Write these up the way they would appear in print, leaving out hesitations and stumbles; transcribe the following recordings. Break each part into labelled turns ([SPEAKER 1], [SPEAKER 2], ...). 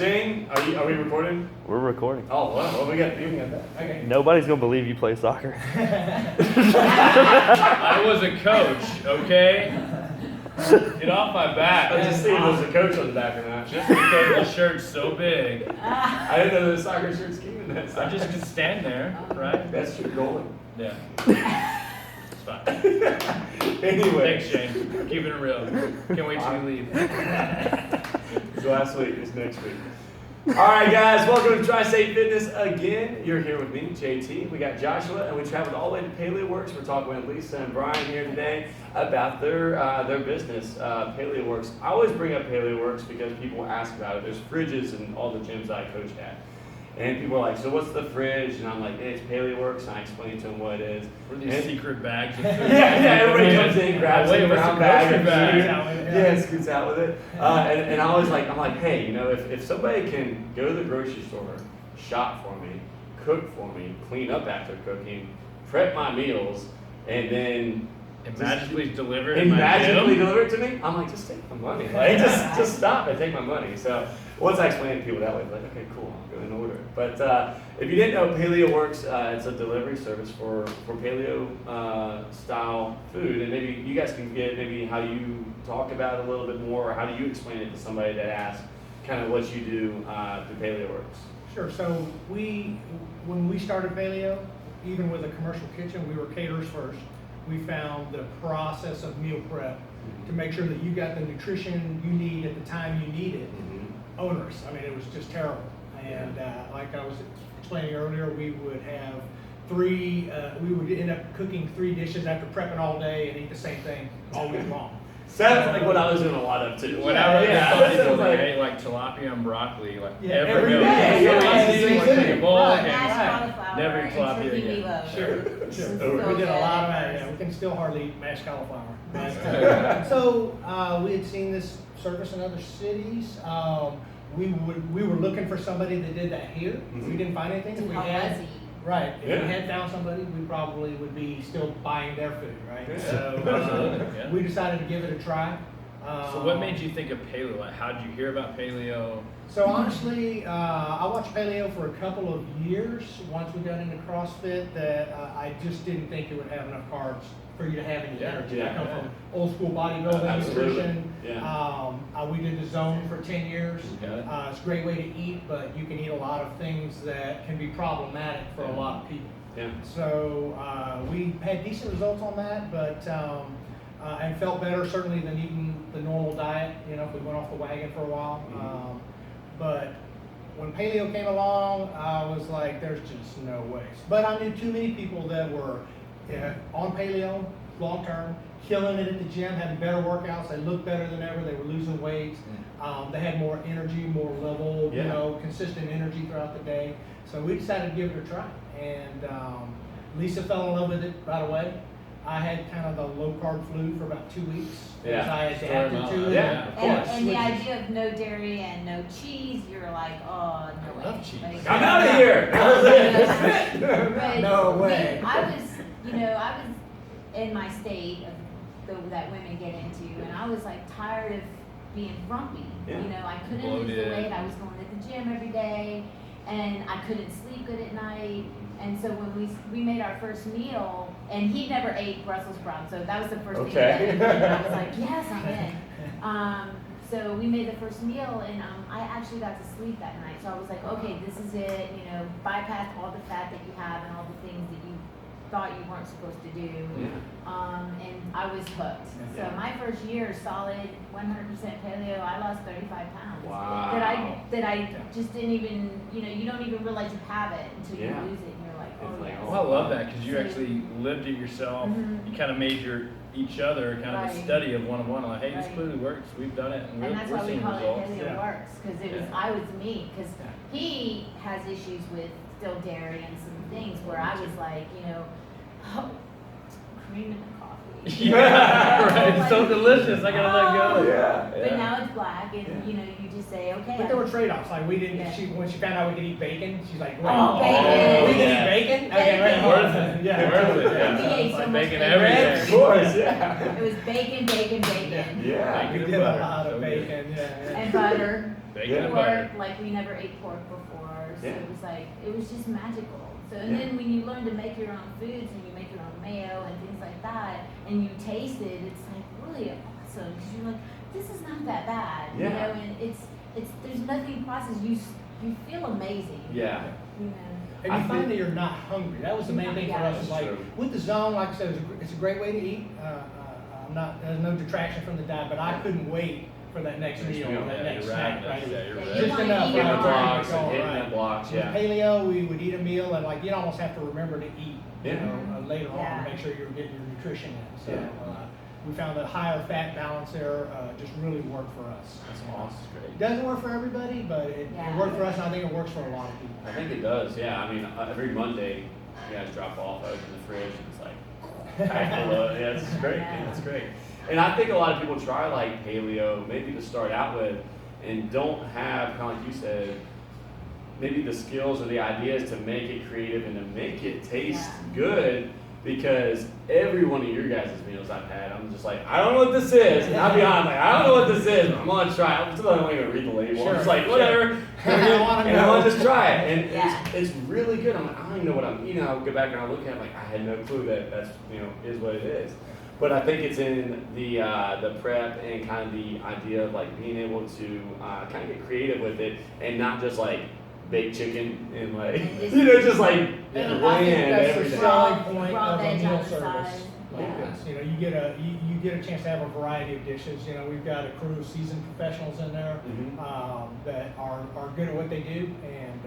[SPEAKER 1] Shane, are we recording?
[SPEAKER 2] We're recording.
[SPEAKER 1] Oh, well, we got that. Okay.
[SPEAKER 2] Nobody's gonna believe you play soccer.
[SPEAKER 3] I was a coach, okay? Get off my back.
[SPEAKER 1] I was just seeing there's a coach on the back or not.
[SPEAKER 3] Just because the shirt's so big.
[SPEAKER 1] I didn't know the soccer shirts came in that
[SPEAKER 3] I
[SPEAKER 1] size.
[SPEAKER 3] just could stand there, right?
[SPEAKER 1] That's your goalie.
[SPEAKER 3] Yeah. It's fine.
[SPEAKER 1] Anyway.
[SPEAKER 3] Thanks, Shane. Keeping it real. Can't wait till you leave.
[SPEAKER 1] It's last week, it's next week. Alright guys, welcome to Tri-State Fitness again. You're here with me, JT. We got Joshua, and we traveled all the way to Paleo Works. We're talking with Lisa and Brian here today about their business, Paleo Works. I always bring up Paleo Works because people ask about it. There's fridges in all the gyms I coach at. And people are like, so what's the fridge? And I'm like, hey, it's Paleo Works. And I explain to them what it is.
[SPEAKER 3] What are these secret bags of food?
[SPEAKER 1] yeah, everybody comes in, grabs a brown bag, and scoots out with it. And I always I'm like, hey, you know, if somebody can go to the grocery store, shop for me, cook for me, clean up after cooking, prep my meals, and then
[SPEAKER 3] magically deliver it
[SPEAKER 1] to me, I'm like, just take my money. Like, just stop and take my money. So once I explain it to people that way, they're like, okay, cool, I'll go and order it. But if you didn't know, Paleo Works, it's a delivery service for paleo style food. And maybe you guys can get maybe how you talk about it a little bit more, or how do you explain it to somebody that asks kind of what you do through Paleo Works?
[SPEAKER 4] Sure. So when we started Paleo, even with a commercial kitchen, we were caterers first. We found the process of meal prep to make sure that you got the nutrition you need at the time you need it onerous. I mean, it was just terrible. And like I was explaining earlier, we would have we would end up cooking 3 dishes after prepping all day and eat the same thing all week long.
[SPEAKER 1] Sounds like what I was doing a lot of too.
[SPEAKER 3] Whenever I ate like tilapia and broccoli, every meal.
[SPEAKER 4] day.
[SPEAKER 3] Never eat tilapia again.
[SPEAKER 4] Sure. We did a lot of that. Yeah, we can still hardly eat mashed cauliflower. So we had seen this service in other cities. We were looking for somebody that did that here. We didn't find anything. If we had found somebody, we probably would be still buying their food, right?
[SPEAKER 1] Yeah.
[SPEAKER 4] So we decided to give it a try.
[SPEAKER 3] So what made you think of paleo? Like, how did you hear about paleo?
[SPEAKER 4] So honestly, I watched Paleo for a couple of years. Once we got into CrossFit, that I just didn't think it would have enough carbs for you to have any energy. I come from old school bodybuilding, nutrition.
[SPEAKER 1] Yeah.
[SPEAKER 4] We did the zone for 10 years.
[SPEAKER 3] Okay.
[SPEAKER 4] It's a great way to eat, but you can eat a lot of things that can be problematic for a lot of people.
[SPEAKER 1] Yeah.
[SPEAKER 4] So we had decent results on that, but and felt better certainly than eating the normal diet. You know, if we went off the wagon for a while. But when paleo came along, I was like, there's just no way. But I knew too many people that were on paleo long term, killing it at the gym, having better workouts. They looked better than ever. They were losing weight. They had more energy, more level, consistent energy throughout the day. So we decided to give it a try. And Lisa fell in love with it right away. I had kind of the low carb flu for about 2 weeks.
[SPEAKER 1] Yeah.
[SPEAKER 4] I adapted to it.
[SPEAKER 1] Yeah, of course.
[SPEAKER 5] And the idea of no dairy and no cheese, you're like, oh, no way.
[SPEAKER 3] I love cheese.
[SPEAKER 5] Like,
[SPEAKER 1] I'm out of here.
[SPEAKER 5] but
[SPEAKER 4] No way.
[SPEAKER 5] I was in my state of that women get into, and I was like tired of being grumpy.
[SPEAKER 1] Yeah.
[SPEAKER 5] You know, I couldn't lose the weight. I was going to the gym every day, and I couldn't sleep good at night. And so when we made our first meal, and he never ate Brussels sprouts, so that was the first thing that he did. And I was like, yes, I'm in. So we made the first meal, and I actually got to sleep that night. So I was like, okay, this is it. You know, bypass all the fat that you have and all the things that you thought you weren't supposed to do. And I was hooked. So my first year, solid 100% paleo, I lost 35 pounds.
[SPEAKER 1] Wow.
[SPEAKER 5] That I just didn't even, you don't even realize you have it until you lose it. And you're like, oh,
[SPEAKER 1] It's like,
[SPEAKER 5] yes.
[SPEAKER 3] Well, I love that because you actually lived it yourself. You kind of made each other kind of a study of one-on-one. Like, hey, this clearly works. We've done it, and
[SPEAKER 5] that's
[SPEAKER 3] we're
[SPEAKER 5] why we
[SPEAKER 3] seeing
[SPEAKER 5] call
[SPEAKER 3] results.
[SPEAKER 5] it Paleo Works, because I was me, because he has issues with still dairy and some things where I was like, cream in the coffee.
[SPEAKER 3] Yeah, right. It's so delicious. I gotta let go.
[SPEAKER 1] Yeah.
[SPEAKER 5] But now it's black, and you just say, okay.
[SPEAKER 4] But there were trade-offs. Like we didn't. When she found out we could eat bacon, she's like, "Wait,
[SPEAKER 5] bacon.
[SPEAKER 4] we can eat bacon? Okay, wait,
[SPEAKER 3] Worth it.
[SPEAKER 4] Yeah,
[SPEAKER 3] Worth it.
[SPEAKER 5] We ate so
[SPEAKER 3] Like
[SPEAKER 5] much
[SPEAKER 3] bacon
[SPEAKER 5] bacon.
[SPEAKER 3] every day.
[SPEAKER 1] Of course, yeah.
[SPEAKER 5] It was bacon.
[SPEAKER 1] Yeah.
[SPEAKER 4] We did a lot of bacon. Yeah.
[SPEAKER 5] And butter.
[SPEAKER 3] Bacon
[SPEAKER 1] Yeah.
[SPEAKER 3] and butter.
[SPEAKER 5] pork like we never ate pork before. So
[SPEAKER 1] Yeah.
[SPEAKER 5] it was just magical. So and
[SPEAKER 1] Yeah.
[SPEAKER 5] then when you learn to make your own foods and you make your own mayo and things like that, and you taste it, it's like really awesome because you're like, this is not that bad,
[SPEAKER 1] Yeah.
[SPEAKER 5] you know. And it's there's nothing processed. You feel amazing.
[SPEAKER 1] Yeah.
[SPEAKER 5] You know.
[SPEAKER 4] And
[SPEAKER 1] I
[SPEAKER 4] you find
[SPEAKER 1] think-
[SPEAKER 4] that you're not hungry. That was the main thing for
[SPEAKER 5] Yeah.
[SPEAKER 4] us. Is like
[SPEAKER 1] True.
[SPEAKER 4] with the zone, like I said, it's a great way to eat. There's no detraction from the diet, but I couldn't wait for that next
[SPEAKER 1] Next
[SPEAKER 4] meal,
[SPEAKER 1] meal,
[SPEAKER 4] that
[SPEAKER 3] Yeah,
[SPEAKER 4] next
[SPEAKER 3] you're
[SPEAKER 4] snack.
[SPEAKER 3] right.
[SPEAKER 4] Right?
[SPEAKER 3] Yeah, you're
[SPEAKER 5] Yeah,
[SPEAKER 3] right.
[SPEAKER 5] you
[SPEAKER 4] Just
[SPEAKER 5] wanna
[SPEAKER 4] enough
[SPEAKER 5] eat
[SPEAKER 4] for
[SPEAKER 1] Hitting
[SPEAKER 5] your
[SPEAKER 1] the
[SPEAKER 4] our time
[SPEAKER 1] blocks
[SPEAKER 4] to go,
[SPEAKER 1] and hitting
[SPEAKER 4] right.
[SPEAKER 1] the blocks,
[SPEAKER 4] With
[SPEAKER 1] yeah.
[SPEAKER 4] paleo, we would eat a meal and like you'd almost have to remember to eat,
[SPEAKER 1] Yeah.
[SPEAKER 4] later on
[SPEAKER 5] Yeah.
[SPEAKER 4] to make sure you're getting your nutrition in. So
[SPEAKER 1] Yeah.
[SPEAKER 4] we found a higher fat balance there just really worked for us.
[SPEAKER 1] That's awesome.
[SPEAKER 4] It doesn't work for everybody, but it
[SPEAKER 5] Yeah.
[SPEAKER 4] worked for us, and I think it works for a lot of people.
[SPEAKER 1] I think it does, yeah. I mean, every Monday, you guys drop off, I open the fridge, and it's like, packed full of, yeah, it's great, man, it's great. And I think a lot of people try like paleo, maybe to start out with, and don't have, kind of like you said, maybe the skills or the ideas to make it creative and to make it taste good. Because every one of your guys' meals I've had, I'm just like, I don't know what this is. And I'll be honest, like, I don't know what this is, but I'm gonna try it. I'm still not even read the label. I'm just like,
[SPEAKER 4] Sure,
[SPEAKER 1] whatever.
[SPEAKER 4] I wanna
[SPEAKER 1] And I
[SPEAKER 4] know.
[SPEAKER 1] want to just try it. And
[SPEAKER 5] Yeah.
[SPEAKER 1] it's really good. I'm like, I don't even know what I'm eating. I'll go back and I'll look at it like, I had no clue that that's, is what it is. But I think it's in the prep and kind of the idea of like being able to kind of get creative with it and not just like baked chicken and like, just like
[SPEAKER 4] And I
[SPEAKER 1] bland
[SPEAKER 4] think that's the
[SPEAKER 1] everything.
[SPEAKER 4] selling point
[SPEAKER 5] Raw
[SPEAKER 4] of a
[SPEAKER 5] veg
[SPEAKER 4] meal
[SPEAKER 5] on the
[SPEAKER 4] service.
[SPEAKER 5] side.
[SPEAKER 4] Like
[SPEAKER 1] Yeah.
[SPEAKER 4] this. You get a chance to have a variety of dishes. We've got a crew of seasoned professionals in there
[SPEAKER 1] Mhm.
[SPEAKER 4] that are good at what they do, and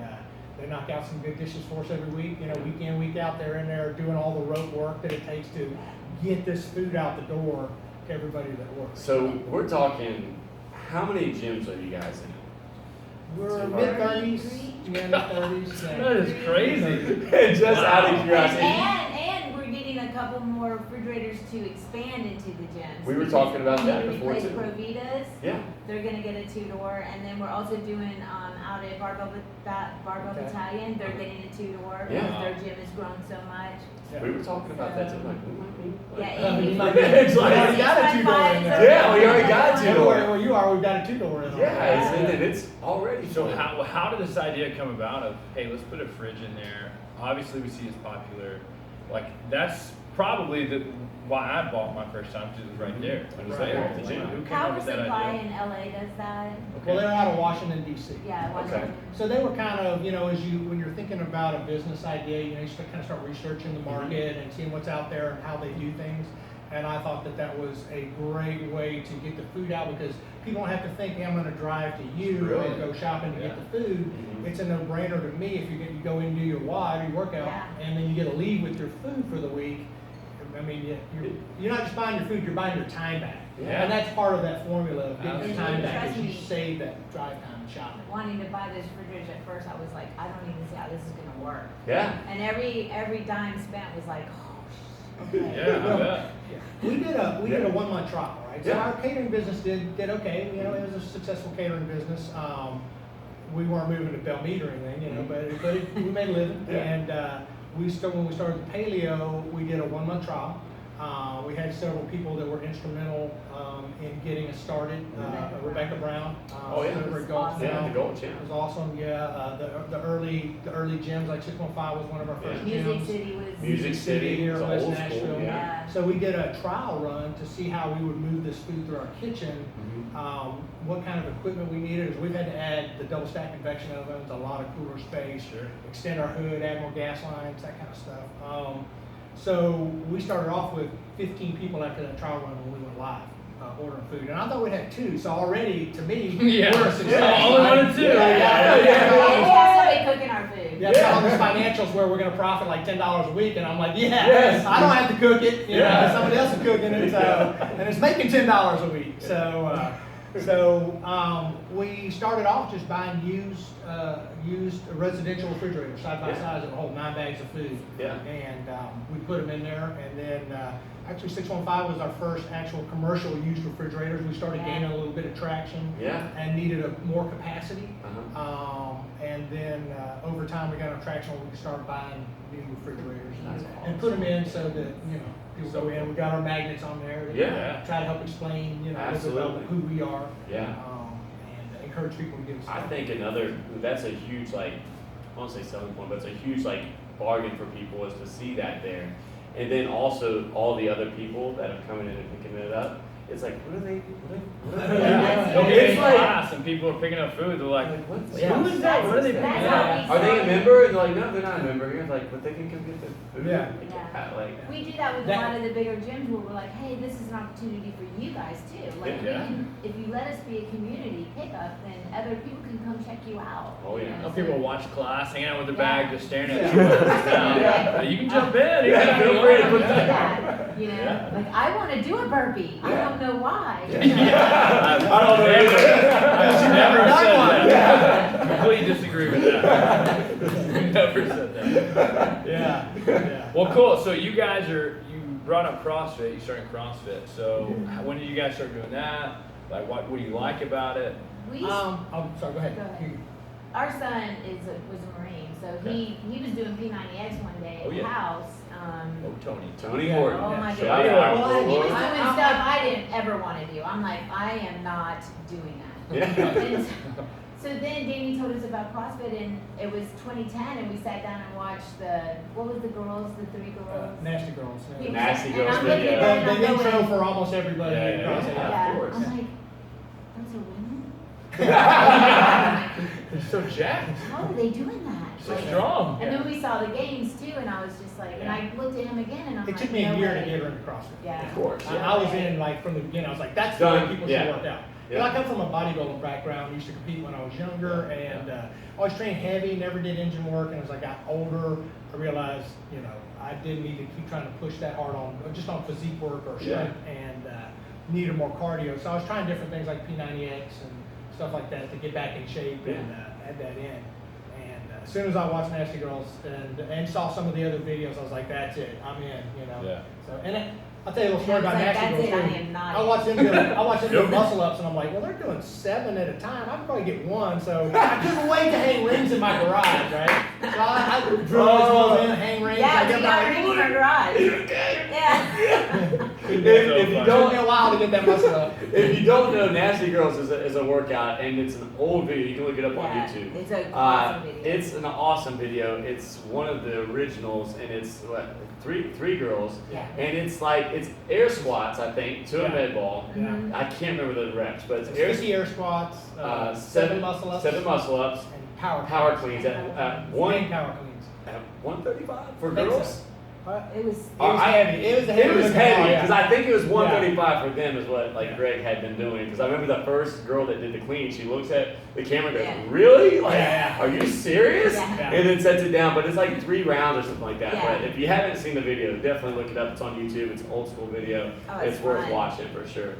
[SPEAKER 4] they knock out some good dishes for us every week. Week in, week out, they're in there doing all the rote work that it takes to get this food out the door to everybody that works.
[SPEAKER 1] So we're talking, how many gyms are you guys in?
[SPEAKER 4] We're mid-30s, mid-30s.
[SPEAKER 3] That is crazy.
[SPEAKER 1] Just out of curiosity.
[SPEAKER 5] And we're getting a couple more refrigerators to expand into the gyms.
[SPEAKER 1] We were talking about that
[SPEAKER 5] We
[SPEAKER 1] before,
[SPEAKER 5] replaced
[SPEAKER 1] too.
[SPEAKER 5] Provitas.
[SPEAKER 1] Yeah.
[SPEAKER 5] They're gonna get a 2-door, and then we're also doing out at Barbell
[SPEAKER 4] Okay.
[SPEAKER 5] Battalion. They're getting a 2-door
[SPEAKER 1] Yeah.
[SPEAKER 5] because their gym has grown so much.
[SPEAKER 1] We were talking about that too. Like, we might be.
[SPEAKER 5] Yeah,
[SPEAKER 1] Like,
[SPEAKER 5] and
[SPEAKER 4] you might
[SPEAKER 1] it's
[SPEAKER 4] be-
[SPEAKER 1] like,
[SPEAKER 4] we already got a 2-door in there.
[SPEAKER 1] Yeah, we already got a 2-door.
[SPEAKER 4] Where you are, we've got a 2-door in there.
[SPEAKER 1] yeah, it's already
[SPEAKER 3] So
[SPEAKER 1] full.
[SPEAKER 3] how did this idea come about of, hey, let's put a fridge in there? Obviously, we see it's popular. Like, that's probably why I bought my first time, because it was right there. It was
[SPEAKER 4] Right.
[SPEAKER 3] there.
[SPEAKER 1] At the gym.
[SPEAKER 3] Who came
[SPEAKER 5] Power
[SPEAKER 3] up with that
[SPEAKER 5] Supply
[SPEAKER 3] idea?
[SPEAKER 5] in LA does that.
[SPEAKER 4] Well, they're out of Washington D.C.
[SPEAKER 5] Yeah,
[SPEAKER 1] Okay.
[SPEAKER 5] Washington.
[SPEAKER 4] So they were kind of, when you're thinking about a business idea, you kind of start researching the market and seeing what's out there and how they do things. And I thought that was a great way to get the food out because people don't have to think, hey, I'm going to drive to you
[SPEAKER 1] Really?
[SPEAKER 4] and go shopping to get the food.
[SPEAKER 1] Mhm.
[SPEAKER 4] It's a no-brainer to me if you go in and do your WOD, your workout,
[SPEAKER 5] Yeah.
[SPEAKER 4] and then you get to leave with your food for the week. I mean, you're not just buying your food, you're buying your time back.
[SPEAKER 1] Yeah.
[SPEAKER 4] And that's part of that formula of getting your
[SPEAKER 5] Absolutely.
[SPEAKER 4] time back,
[SPEAKER 5] Trust
[SPEAKER 4] is you
[SPEAKER 5] me.
[SPEAKER 4] save that drive time and shopping.
[SPEAKER 5] Wanting to buy those refrigerators at first, I was like, I don't even see how this is gonna work.
[SPEAKER 1] Yeah.
[SPEAKER 5] And every dime spent was like, oh, okay.
[SPEAKER 3] Yeah, I bet.
[SPEAKER 4] We did
[SPEAKER 1] Yeah.
[SPEAKER 4] a 1-month trial, right? So
[SPEAKER 1] Yeah.
[SPEAKER 4] our catering business did okay. It was a successful catering business. We weren't moving to Belmead or anything, but we made a living.
[SPEAKER 1] Yeah.
[SPEAKER 4] And when we started the Paleo, we did a 1-month trial. We had several people that were instrumental in getting us started. Rebecca Brown,
[SPEAKER 1] Oh, yeah.
[SPEAKER 4] over at Gold
[SPEAKER 5] Awesome.
[SPEAKER 1] Yeah, the
[SPEAKER 4] Town.
[SPEAKER 1] gold
[SPEAKER 4] It
[SPEAKER 1] channel.
[SPEAKER 4] was awesome. Yeah, the early gyms like 615 was one of our first
[SPEAKER 1] Yeah.
[SPEAKER 5] Music
[SPEAKER 4] gyms.
[SPEAKER 5] City was.
[SPEAKER 1] Music City,
[SPEAKER 4] here
[SPEAKER 1] it's
[SPEAKER 4] in West
[SPEAKER 1] old school,
[SPEAKER 4] Nashville.
[SPEAKER 1] yeah.
[SPEAKER 5] Yeah.
[SPEAKER 4] So we did a trial run to see how we would move this food through our kitchen,
[SPEAKER 1] Mhm.
[SPEAKER 4] what kind of equipment we needed. Is we've had to add the double stack convection ovens, a lot of cooler space,
[SPEAKER 3] Sure.
[SPEAKER 4] extend our hood, add more gas lines, that kind of stuff. So we started off with 15 people after that trial run when we went live. Ordering food, and I thought we'd have 2. So already, to me,
[SPEAKER 3] Yeah.
[SPEAKER 4] we're a success.
[SPEAKER 3] Yeah, only wanted 2.
[SPEAKER 1] Yeah,
[SPEAKER 5] Yeah, we have somebody cooking our food.
[SPEAKER 4] Yeah, yeah. All these financials where we're going to profit like $10 a week, and I'm like,
[SPEAKER 1] Yes.
[SPEAKER 4] I don't have to cook it.
[SPEAKER 1] Yeah.
[SPEAKER 4] Somebody else is cooking it, and it's making $10 a week. So we started off just buying used residential refrigerators side by
[SPEAKER 1] Yeah.
[SPEAKER 4] side that would hold 9 bags of food.
[SPEAKER 1] Yeah.
[SPEAKER 4] And we put them in there, and then actually 615 was our first actual commercial used refrigerators. We started gaining a little bit of traction.
[SPEAKER 1] Yeah.
[SPEAKER 4] And needed more capacity.
[SPEAKER 1] Uh-huh.
[SPEAKER 4] And then over time we got our traction where we could start buying new refrigerators
[SPEAKER 1] That's
[SPEAKER 4] and put them in so that people go in. We got our magnets on there to
[SPEAKER 1] Yeah.
[SPEAKER 4] try to help explain a little bit
[SPEAKER 1] Absolutely.
[SPEAKER 4] about who we are.
[SPEAKER 1] Yeah.
[SPEAKER 4] And encourage people to get
[SPEAKER 1] I
[SPEAKER 4] started.
[SPEAKER 1] think that's a huge, like, I won't say selling point, but it's a huge, like, bargain for people is to see that there. And then also all the other people that are coming in and picking it up. It's like, what are they?
[SPEAKER 3] Yeah. They'll get
[SPEAKER 1] It's
[SPEAKER 3] in
[SPEAKER 1] like-
[SPEAKER 3] class and people are picking up food. They're like,
[SPEAKER 1] what's
[SPEAKER 4] Yeah.
[SPEAKER 3] who is that? What are they picking
[SPEAKER 5] That's
[SPEAKER 3] up?
[SPEAKER 5] how we
[SPEAKER 1] Are they a
[SPEAKER 5] started.
[SPEAKER 1] member? And they're like, no, they're not a member here. Like, but they can come get the food.
[SPEAKER 4] Yeah.
[SPEAKER 1] Like,
[SPEAKER 5] We do that with a lot of the bigger gyms where we're like, hey, this is an opportunity for you guys too. Like,
[SPEAKER 3] Yeah.
[SPEAKER 5] if you let us be a community pickup, then other people can come check you out.
[SPEAKER 1] Oh, yeah.
[SPEAKER 5] you know,
[SPEAKER 3] Some
[SPEAKER 5] so-
[SPEAKER 3] people watch class, hanging out with their
[SPEAKER 5] Yeah.
[SPEAKER 3] bag, just staring at
[SPEAKER 4] Yeah.
[SPEAKER 3] you. Down.
[SPEAKER 1] Yeah.
[SPEAKER 3] You can jump in. You
[SPEAKER 1] Yeah,
[SPEAKER 3] can
[SPEAKER 1] feel
[SPEAKER 3] do
[SPEAKER 1] free to
[SPEAKER 3] it.
[SPEAKER 1] put
[SPEAKER 5] Yeah,
[SPEAKER 1] that-
[SPEAKER 5] you know,
[SPEAKER 3] Yeah.
[SPEAKER 5] like I want to do a burpee. I
[SPEAKER 1] Yeah.
[SPEAKER 5] don't know why.
[SPEAKER 1] I don't know
[SPEAKER 3] Never,
[SPEAKER 1] either.
[SPEAKER 3] never
[SPEAKER 4] done
[SPEAKER 3] said
[SPEAKER 4] one.
[SPEAKER 3] that. Completely disagree with that. Never said that.
[SPEAKER 4] Yeah, yeah.
[SPEAKER 3] Well, cool. So you guys you brought up CrossFit. You started CrossFit. So when did you guys start doing that? Like, what do you like about it?
[SPEAKER 5] We used
[SPEAKER 4] I'm sorry, go ahead.
[SPEAKER 5] Go ahead. Our son was a Marine, so he was doing P90X one day at
[SPEAKER 3] Oh,
[SPEAKER 5] the
[SPEAKER 3] yeah.
[SPEAKER 5] house.
[SPEAKER 3] Oh, Tony.
[SPEAKER 1] Tony
[SPEAKER 4] Yeah.
[SPEAKER 1] Horton.
[SPEAKER 5] Oh my
[SPEAKER 1] Shout
[SPEAKER 5] goodness.
[SPEAKER 1] out.
[SPEAKER 4] Well,
[SPEAKER 5] He was
[SPEAKER 4] I-
[SPEAKER 5] doing
[SPEAKER 4] I-
[SPEAKER 5] stuff I didn't ever want to do. I'm like, I am not doing that.
[SPEAKER 1] Yeah.
[SPEAKER 5] And so then Danny told us about CrossFit, and it was 2010, and we sat down and watched what was the three girls?
[SPEAKER 4] Nasty Girls.
[SPEAKER 5] He
[SPEAKER 4] Yeah.
[SPEAKER 5] was
[SPEAKER 1] Nasty
[SPEAKER 5] like-
[SPEAKER 1] Girls
[SPEAKER 5] and I'm looking
[SPEAKER 1] video.
[SPEAKER 5] at her and I'm
[SPEAKER 4] The intro
[SPEAKER 5] going,
[SPEAKER 4] for almost everybody.
[SPEAKER 3] Yeah,
[SPEAKER 4] in
[SPEAKER 3] yeah,
[SPEAKER 4] CrossFit.
[SPEAKER 1] yeah. Of course.
[SPEAKER 5] I'm like, those are women?
[SPEAKER 3] They're so jacked.
[SPEAKER 5] How are they doing that?
[SPEAKER 3] So
[SPEAKER 5] Like,
[SPEAKER 3] strong.
[SPEAKER 5] and then we saw the games too, and I was just like, and I looked at him again, and I'm
[SPEAKER 4] It
[SPEAKER 5] like,
[SPEAKER 4] took me a
[SPEAKER 5] no
[SPEAKER 4] year
[SPEAKER 5] way.
[SPEAKER 4] to get her into CrossFit.
[SPEAKER 5] Yeah.
[SPEAKER 1] Of course.
[SPEAKER 4] I was in like from the beginning. I was like, that's the
[SPEAKER 1] Done.
[SPEAKER 4] way people
[SPEAKER 1] Yeah.
[SPEAKER 4] should work out.
[SPEAKER 1] Yeah.
[SPEAKER 4] And I come from a bodybuilding background. Used to compete when I was younger, and always trained heavy. Never did engine work. And as I got older, I realized, I didn't need to keep trying to push that hard on just on physique work or strength, and needed more cardio. So I was trying different things like P90X and stuff like that to get back in shape and add that in. And as soon as I watched Nasty Girls and saw some of the other videos, I was like, that's it. I'm in.
[SPEAKER 3] Yeah.
[SPEAKER 4] So I'll tell you a little story
[SPEAKER 5] And I
[SPEAKER 4] about
[SPEAKER 5] was like,
[SPEAKER 4] Nasty
[SPEAKER 5] that's
[SPEAKER 4] Girls.
[SPEAKER 5] it,
[SPEAKER 4] too.
[SPEAKER 5] I am not
[SPEAKER 4] I
[SPEAKER 5] in.
[SPEAKER 4] watched them do
[SPEAKER 3] Nope.
[SPEAKER 4] muscle ups, and I'm like, well, they're doing 7 at a time. I could probably get 1. So I couldn't wait to hang rings in my garage, right? So I drill these ones in, hang rings.
[SPEAKER 5] Yeah,
[SPEAKER 4] I
[SPEAKER 5] we
[SPEAKER 4] get
[SPEAKER 5] got
[SPEAKER 4] my
[SPEAKER 5] rings in our garage. Yeah.
[SPEAKER 1] If you
[SPEAKER 4] It took
[SPEAKER 1] don't
[SPEAKER 4] me a while to get that muscle up.
[SPEAKER 1] If you don't know, Nasty Girls is a workout, and it's an old video. You can look it up on
[SPEAKER 5] Yeah,
[SPEAKER 1] YouTube.
[SPEAKER 5] it's an awesome video.
[SPEAKER 1] It's an awesome video. It's one of the originals, and it's three girls,
[SPEAKER 5] Yeah.
[SPEAKER 1] and it's air squats, I think, to a
[SPEAKER 4] Yeah.
[SPEAKER 1] med ball.
[SPEAKER 4] Yeah.
[SPEAKER 1] I can't remember the reps, but it's
[SPEAKER 4] It's
[SPEAKER 1] air
[SPEAKER 4] 50 air squats, 7 muscle ups,
[SPEAKER 1] 7 muscle ups,
[SPEAKER 4] and power
[SPEAKER 1] cleans at one
[SPEAKER 4] Main power cleans.
[SPEAKER 1] at 135 for
[SPEAKER 4] I think so.
[SPEAKER 1] girls.
[SPEAKER 5] It was.
[SPEAKER 4] It was heavy. It was a heavy.
[SPEAKER 1] It was
[SPEAKER 4] looking
[SPEAKER 1] heavy
[SPEAKER 4] ball, yeah.
[SPEAKER 1] because I think it was 135 for them is what Greg had been doing. Because I remember the first girl that did the clean, she looks at the camera and goes,
[SPEAKER 5] Yeah.
[SPEAKER 1] "Really? Like,
[SPEAKER 4] Yeah.
[SPEAKER 1] are you serious?"
[SPEAKER 5] Yeah.
[SPEAKER 1] And then sets it down. But it's like 3 rounds or something like that.
[SPEAKER 5] Yeah.
[SPEAKER 1] But if you haven't seen the video, definitely look it up. It's on YouTube. It's an old school video.
[SPEAKER 5] Oh,
[SPEAKER 1] it's
[SPEAKER 5] it's
[SPEAKER 1] worth
[SPEAKER 5] fun.
[SPEAKER 1] watching for sure.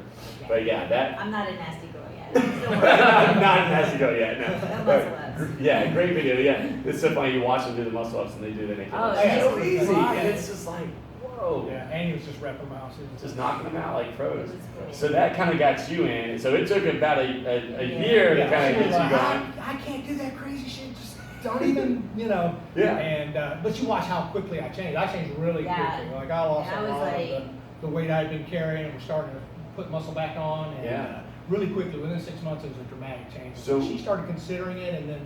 [SPEAKER 5] Yeah.
[SPEAKER 1] But yeah, that.
[SPEAKER 5] I'm not a nasty girl yet. I'm still
[SPEAKER 1] Not has to go yet. No.
[SPEAKER 5] No
[SPEAKER 1] But,
[SPEAKER 5] muscle ups.
[SPEAKER 1] yeah, great video. Yeah, it's so funny. You watch them do the muscle ups and they make it
[SPEAKER 5] Oh,
[SPEAKER 1] look
[SPEAKER 5] it's
[SPEAKER 1] so
[SPEAKER 5] just
[SPEAKER 1] easy,
[SPEAKER 5] fun.
[SPEAKER 1] and it's just like, whoa.
[SPEAKER 4] Yeah, and he was just repping my house.
[SPEAKER 1] Just knocking them out like pros.
[SPEAKER 5] It was great.
[SPEAKER 1] So that kind of got you in. So it took about a year to
[SPEAKER 4] Yeah,
[SPEAKER 1] kind
[SPEAKER 4] she
[SPEAKER 1] of
[SPEAKER 4] was
[SPEAKER 1] get you
[SPEAKER 4] like,
[SPEAKER 1] going.
[SPEAKER 4] I can't do that crazy shit. Just don't even,
[SPEAKER 1] Yeah.
[SPEAKER 4] And but you watch how quickly I changed. I changed really
[SPEAKER 5] Yeah.
[SPEAKER 4] quickly. Like I lost
[SPEAKER 5] And I
[SPEAKER 4] a
[SPEAKER 5] was
[SPEAKER 4] lot
[SPEAKER 5] like-
[SPEAKER 4] of the weight I'd been carrying, and we're starting to put muscle back on. And,
[SPEAKER 1] Yeah.
[SPEAKER 4] really quickly, within 6 months, it was a dramatic change.
[SPEAKER 1] So-
[SPEAKER 4] she started considering it, and then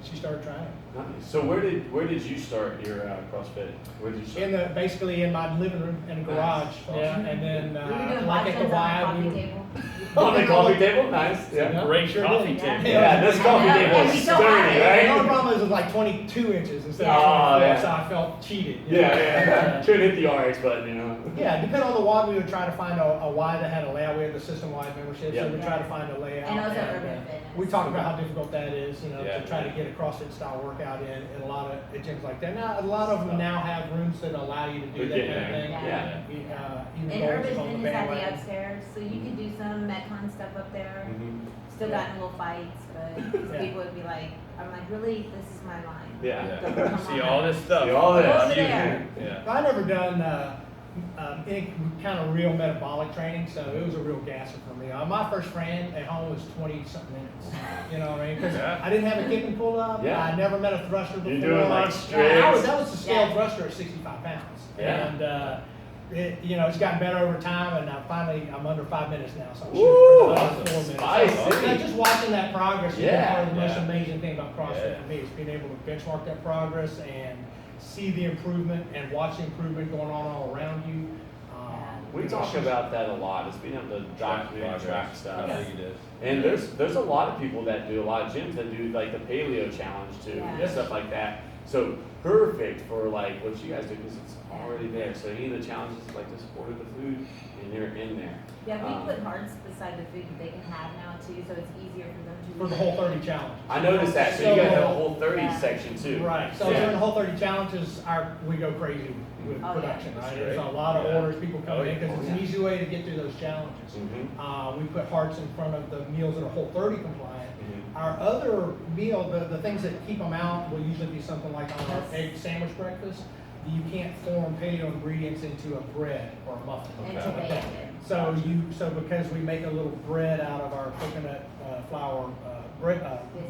[SPEAKER 4] she started trying it.
[SPEAKER 1] Nice. So where did you start your CrossFit? Where did you start?
[SPEAKER 4] Basically in my living room in a garage.
[SPEAKER 1] Nice.
[SPEAKER 4] Yeah, and then
[SPEAKER 5] We were doing
[SPEAKER 4] like at the
[SPEAKER 5] boxes on the
[SPEAKER 4] Y,
[SPEAKER 5] coffee
[SPEAKER 4] we were.
[SPEAKER 5] table.
[SPEAKER 1] On the coffee table? Nice. Yeah.
[SPEAKER 4] Yeah.
[SPEAKER 3] Great
[SPEAKER 4] Sure
[SPEAKER 3] coffee
[SPEAKER 4] did.
[SPEAKER 3] table.
[SPEAKER 1] Yeah, this coffee
[SPEAKER 5] I know,
[SPEAKER 1] table
[SPEAKER 5] and
[SPEAKER 1] is
[SPEAKER 5] we still have
[SPEAKER 1] sturdy,
[SPEAKER 5] it.
[SPEAKER 1] right?
[SPEAKER 4] The only problem is it was like 22 inches instead
[SPEAKER 5] Yeah.
[SPEAKER 4] of 24,
[SPEAKER 1] Oh, yeah.
[SPEAKER 4] so I felt cheated.
[SPEAKER 1] Yeah. Couldn't hit the RX button,
[SPEAKER 4] Yeah, depending on the WOD, we would try to find a Y that had a layout. We had the system-wide membership,
[SPEAKER 1] Yeah.
[SPEAKER 4] so we try to find a layout.
[SPEAKER 5] And also
[SPEAKER 4] uh,
[SPEAKER 5] Urban Fitness.
[SPEAKER 4] We talked about how difficult that is,
[SPEAKER 3] Yeah.
[SPEAKER 4] to try to get a CrossFit style workout in a lot of gyms like that. Now, a lot of them now have rooms that allow you to do
[SPEAKER 1] We're
[SPEAKER 4] that
[SPEAKER 1] getting
[SPEAKER 4] kind of
[SPEAKER 1] there.
[SPEAKER 4] thing.
[SPEAKER 1] Yeah.
[SPEAKER 4] Even
[SPEAKER 5] And
[SPEAKER 4] Gold's
[SPEAKER 5] Urban
[SPEAKER 4] is on the
[SPEAKER 5] Fitness had the
[SPEAKER 4] bandwagon.
[SPEAKER 5] upstairs, so you could do some Metcon stuff up there.
[SPEAKER 1] Mm-hmm.
[SPEAKER 5] Still
[SPEAKER 4] Yeah.
[SPEAKER 5] got in little fights, but
[SPEAKER 4] Yeah.
[SPEAKER 5] people would be like, I'm like, really? This is my line.
[SPEAKER 1] Yeah.
[SPEAKER 5] Come
[SPEAKER 3] See
[SPEAKER 5] on
[SPEAKER 3] all
[SPEAKER 5] now.
[SPEAKER 3] this stuff.
[SPEAKER 1] See all this.
[SPEAKER 5] Over
[SPEAKER 1] You-
[SPEAKER 5] there.
[SPEAKER 3] Yeah.
[SPEAKER 4] I never done any kind of real metabolic training, so it was a real gasser for me. My first friend at home was 20-something minutes. You know what I mean? Because
[SPEAKER 3] Yeah.
[SPEAKER 4] I didn't have a kick and pull up.
[SPEAKER 1] Yeah.
[SPEAKER 4] I never met a thruster before.
[SPEAKER 1] You're doing like
[SPEAKER 4] Yeah,
[SPEAKER 1] strict.
[SPEAKER 4] that was the scale
[SPEAKER 5] Yeah.
[SPEAKER 4] thruster at 65 pounds.
[SPEAKER 1] Yeah.
[SPEAKER 4] And It's gotten better over time, and finally I'm under 5 minutes now, so I'm
[SPEAKER 1] Woo!
[SPEAKER 4] shooting for under 4 minutes.
[SPEAKER 1] Spicy.
[SPEAKER 4] So, just watching that progress is
[SPEAKER 1] Yeah,
[SPEAKER 4] part of the most
[SPEAKER 3] yeah.
[SPEAKER 4] amazing thing about CrossFit
[SPEAKER 3] Yeah.
[SPEAKER 4] for me. Is being able to benchmark that progress and see the improvement and watch the improvement going on all around you.
[SPEAKER 1] We talk about that a lot. It's being able to document and track
[SPEAKER 3] How
[SPEAKER 1] stuff.
[SPEAKER 3] big it is.
[SPEAKER 1] And there's a lot of people that do, a lot of gyms that do like the paleo challenge too,
[SPEAKER 5] Yeah.
[SPEAKER 1] and stuff like that. So perfect for like what you guys do because it's already there. So any of the challenges, like just order the food and you're in there.
[SPEAKER 5] Yeah, we put hearts beside the food that they can have now too, so it's easier for them to.
[SPEAKER 4] For the whole 30 challenge.
[SPEAKER 1] I noticed that. So you guys have a whole 30
[SPEAKER 5] Yeah.
[SPEAKER 1] section too.
[SPEAKER 4] Right, so
[SPEAKER 1] Yeah.
[SPEAKER 4] during the whole 30 challenges, we go crazy with
[SPEAKER 5] Oh, yeah.
[SPEAKER 4] production,
[SPEAKER 3] That's
[SPEAKER 4] right? There's a
[SPEAKER 3] great.
[SPEAKER 4] lot of
[SPEAKER 3] Yeah.
[SPEAKER 4] orders, people coming in, because
[SPEAKER 1] Oh,
[SPEAKER 4] it's
[SPEAKER 1] yeah.
[SPEAKER 4] an easy way to get through those challenges.
[SPEAKER 1] Mhm.
[SPEAKER 4] We put hearts in front of the meals that are whole 30 compliant.
[SPEAKER 1] Mhm.
[SPEAKER 4] Our other meal, the things that keep them out will usually be something like on our
[SPEAKER 5] Yes.
[SPEAKER 4] egg sandwich breakfast. You can't form paleo ingredients into a bread or a muffin.
[SPEAKER 5] And
[SPEAKER 3] Okay.
[SPEAKER 5] to bake it.
[SPEAKER 4] So because we make a little bread out of our coconut flour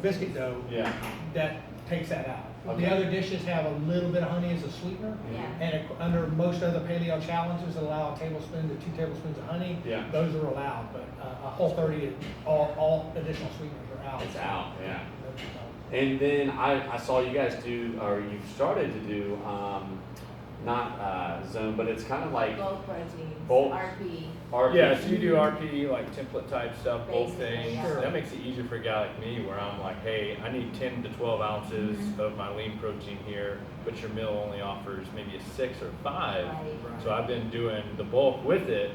[SPEAKER 4] biscuit dough,
[SPEAKER 1] Yeah.
[SPEAKER 4] that takes that out.
[SPEAKER 1] Okay.
[SPEAKER 4] The other dishes have a little bit of honey as a sweetener.
[SPEAKER 5] Yeah.
[SPEAKER 4] And under most other paleo challenges that allow a tablespoon to 2 tablespoons of honey,
[SPEAKER 1] Yeah.
[SPEAKER 4] those are allowed. But a whole 30, all additional sweeteners are out.
[SPEAKER 1] It's out. Yeah.
[SPEAKER 4] Those are out.
[SPEAKER 1] And then I saw you guys do, or you've started to do, not zone, but it's kind of like
[SPEAKER 5] Bulk proteins,
[SPEAKER 1] Bulk.
[SPEAKER 5] RP.
[SPEAKER 1] RP.
[SPEAKER 3] Yeah, so you do RP, like template type stuff, bulk
[SPEAKER 5] Basically,
[SPEAKER 3] things.
[SPEAKER 5] yeah.
[SPEAKER 3] That makes it easier for a guy like me where I'm like, hey, I need 10 to 12 ounces
[SPEAKER 5] Mhm.
[SPEAKER 3] of my lean protein here, but your meal only offers maybe a 6 or 5.
[SPEAKER 5] Right.
[SPEAKER 3] So I've been doing the bulk with it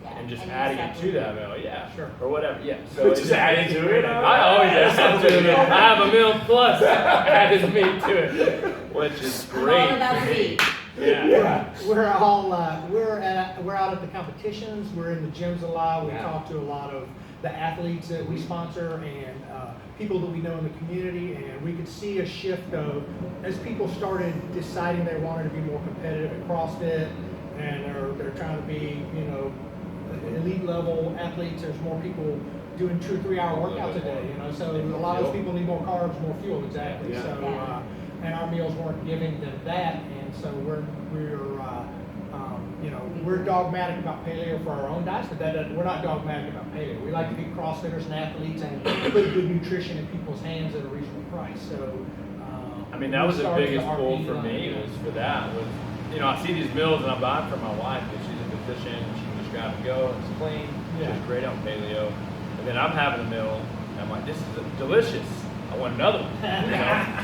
[SPEAKER 5] Yeah,
[SPEAKER 3] and just
[SPEAKER 5] you
[SPEAKER 3] adding it to that
[SPEAKER 5] separate.
[SPEAKER 3] meal, yeah,
[SPEAKER 4] Sure.
[SPEAKER 3] or whatever, yeah. So
[SPEAKER 1] Just adding to it?
[SPEAKER 3] I always add something to it. I have a meal plus added meat to it, which is
[SPEAKER 5] I'm
[SPEAKER 3] great
[SPEAKER 5] all about
[SPEAKER 3] for
[SPEAKER 5] the
[SPEAKER 3] me.
[SPEAKER 5] meat.
[SPEAKER 3] Yeah.
[SPEAKER 4] We're all we're out at the competitions. We're in the gyms a lot. We
[SPEAKER 1] Yeah.
[SPEAKER 4] talk to a lot of the athletes that we sponsor and people that we know in the community, and we could see a shift of as people started deciding they wanted to be more competitive at CrossFit, and they're trying to be elite level athletes. There's more people doing 2 or 3 hour workouts a day. So a lot of those people need more carbs, more fuel. Exactly.
[SPEAKER 1] Yeah.
[SPEAKER 4] So.
[SPEAKER 5] Yeah.
[SPEAKER 4] And our meals weren't giving them that, and so we're dogmatic about paleo for our own diets, but we're not dogmatic about paleo. We like to be CrossFitters and athletes and put good nutrition in people's hands at a reasonable price. So,
[SPEAKER 3] I mean, that
[SPEAKER 4] we
[SPEAKER 3] was the
[SPEAKER 4] started
[SPEAKER 3] biggest pull
[SPEAKER 4] RP
[SPEAKER 3] for
[SPEAKER 4] line.
[SPEAKER 3] me was for that was, I see these meals and I buy them for my wife because she's a physician, she can just grab and go, it's clean,
[SPEAKER 4] Yeah.
[SPEAKER 3] she's great on paleo. And then I'm having a meal and I'm like, this is delicious. I want another one.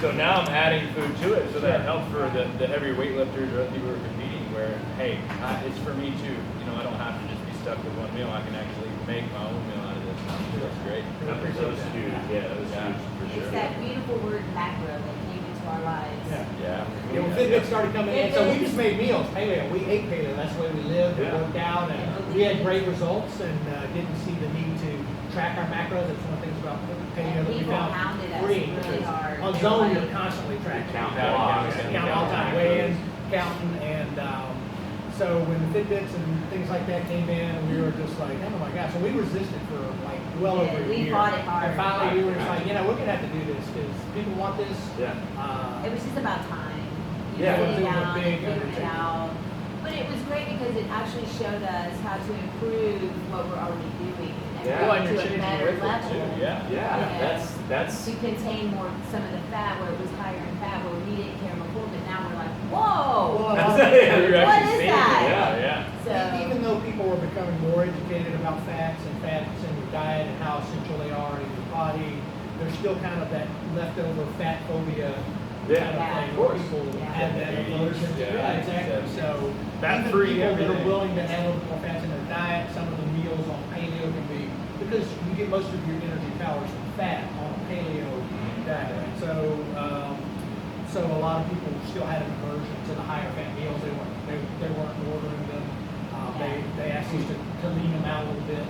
[SPEAKER 3] So now I'm adding food to it, so that helps for the heavier weightlifters or other people who are competing where, hey, it's for me too. I don't have to just be stuck with one meal. I can actually make my own meal out of this. That's great.
[SPEAKER 1] That was huge. Yeah, that was
[SPEAKER 3] Yeah.
[SPEAKER 1] huge for
[SPEAKER 5] It's
[SPEAKER 1] sure.
[SPEAKER 5] that beautiful word macro that came into our lives.
[SPEAKER 4] Yeah.
[SPEAKER 3] Yeah.
[SPEAKER 4] Yeah, when Fitbit started coming in, so we
[SPEAKER 5] Fitbits.
[SPEAKER 4] just made meals, paleo. We ate paleo. That's the way we lived. We
[SPEAKER 1] Yeah.
[SPEAKER 4] worked out, and we had great results, and didn't see the need to track our macros. That's one of the things about paleo
[SPEAKER 5] And
[SPEAKER 4] that we
[SPEAKER 5] people
[SPEAKER 4] found
[SPEAKER 5] hounded us
[SPEAKER 4] free.
[SPEAKER 5] really hard.
[SPEAKER 4] On
[SPEAKER 5] They're
[SPEAKER 4] Zone,
[SPEAKER 5] like,
[SPEAKER 4] you're constantly tracking.
[SPEAKER 1] Count
[SPEAKER 3] Yeah,
[SPEAKER 1] blocks.
[SPEAKER 4] Count all time weigh-ins, counting, and so when the Fitbits and things like that came in, we were just like, oh my gosh. So we resisted for like well
[SPEAKER 5] Yeah,
[SPEAKER 4] over a
[SPEAKER 5] we
[SPEAKER 4] year.
[SPEAKER 5] fought it hard.
[SPEAKER 4] And finally, we were just like, we're gonna have to do this because people want this.
[SPEAKER 1] Yeah.
[SPEAKER 5] It was just about time.
[SPEAKER 1] Yeah.
[SPEAKER 5] Sitting
[SPEAKER 4] It was a
[SPEAKER 5] down,
[SPEAKER 4] big
[SPEAKER 5] figuring it
[SPEAKER 4] undertaking.
[SPEAKER 5] out. But it was great because it actually showed us how to improve what we're already doing and
[SPEAKER 1] Yeah.
[SPEAKER 3] Well,
[SPEAKER 5] bring
[SPEAKER 3] and
[SPEAKER 5] it
[SPEAKER 3] you're
[SPEAKER 5] to a
[SPEAKER 3] changing
[SPEAKER 5] better
[SPEAKER 3] your weight
[SPEAKER 5] level.
[SPEAKER 3] too. Yeah.
[SPEAKER 1] Yeah, that's
[SPEAKER 5] To contain more some of the fat where it was higher in fat where we didn't care before, but now we're like, whoa!
[SPEAKER 3] You're
[SPEAKER 1] What
[SPEAKER 3] actually
[SPEAKER 5] is
[SPEAKER 3] seeing
[SPEAKER 5] that?
[SPEAKER 3] it. Yeah, yeah.
[SPEAKER 5] So
[SPEAKER 4] Even though people are becoming more educated about fats and fats in your diet and how essential they are in your body, there's still kind of that leftover fat phobia
[SPEAKER 1] Yeah,
[SPEAKER 4] kind of
[SPEAKER 5] yeah,
[SPEAKER 4] thing
[SPEAKER 1] of
[SPEAKER 4] where
[SPEAKER 1] course.
[SPEAKER 4] people
[SPEAKER 5] Yeah.
[SPEAKER 4] have that
[SPEAKER 3] Yeah.
[SPEAKER 4] aversion to.
[SPEAKER 3] Yeah.
[SPEAKER 4] Yeah, exactly. So
[SPEAKER 3] Fat-free
[SPEAKER 4] even people that are
[SPEAKER 3] everything.
[SPEAKER 4] willing to add a little more fats in their diet, some of the meals on paleo can be, because you get most of your energy calories from fat on a paleo diet. So a lot of people still had an aversion to the higher fat meals. They weren't ordering them. They asked us to lean them out a little bit.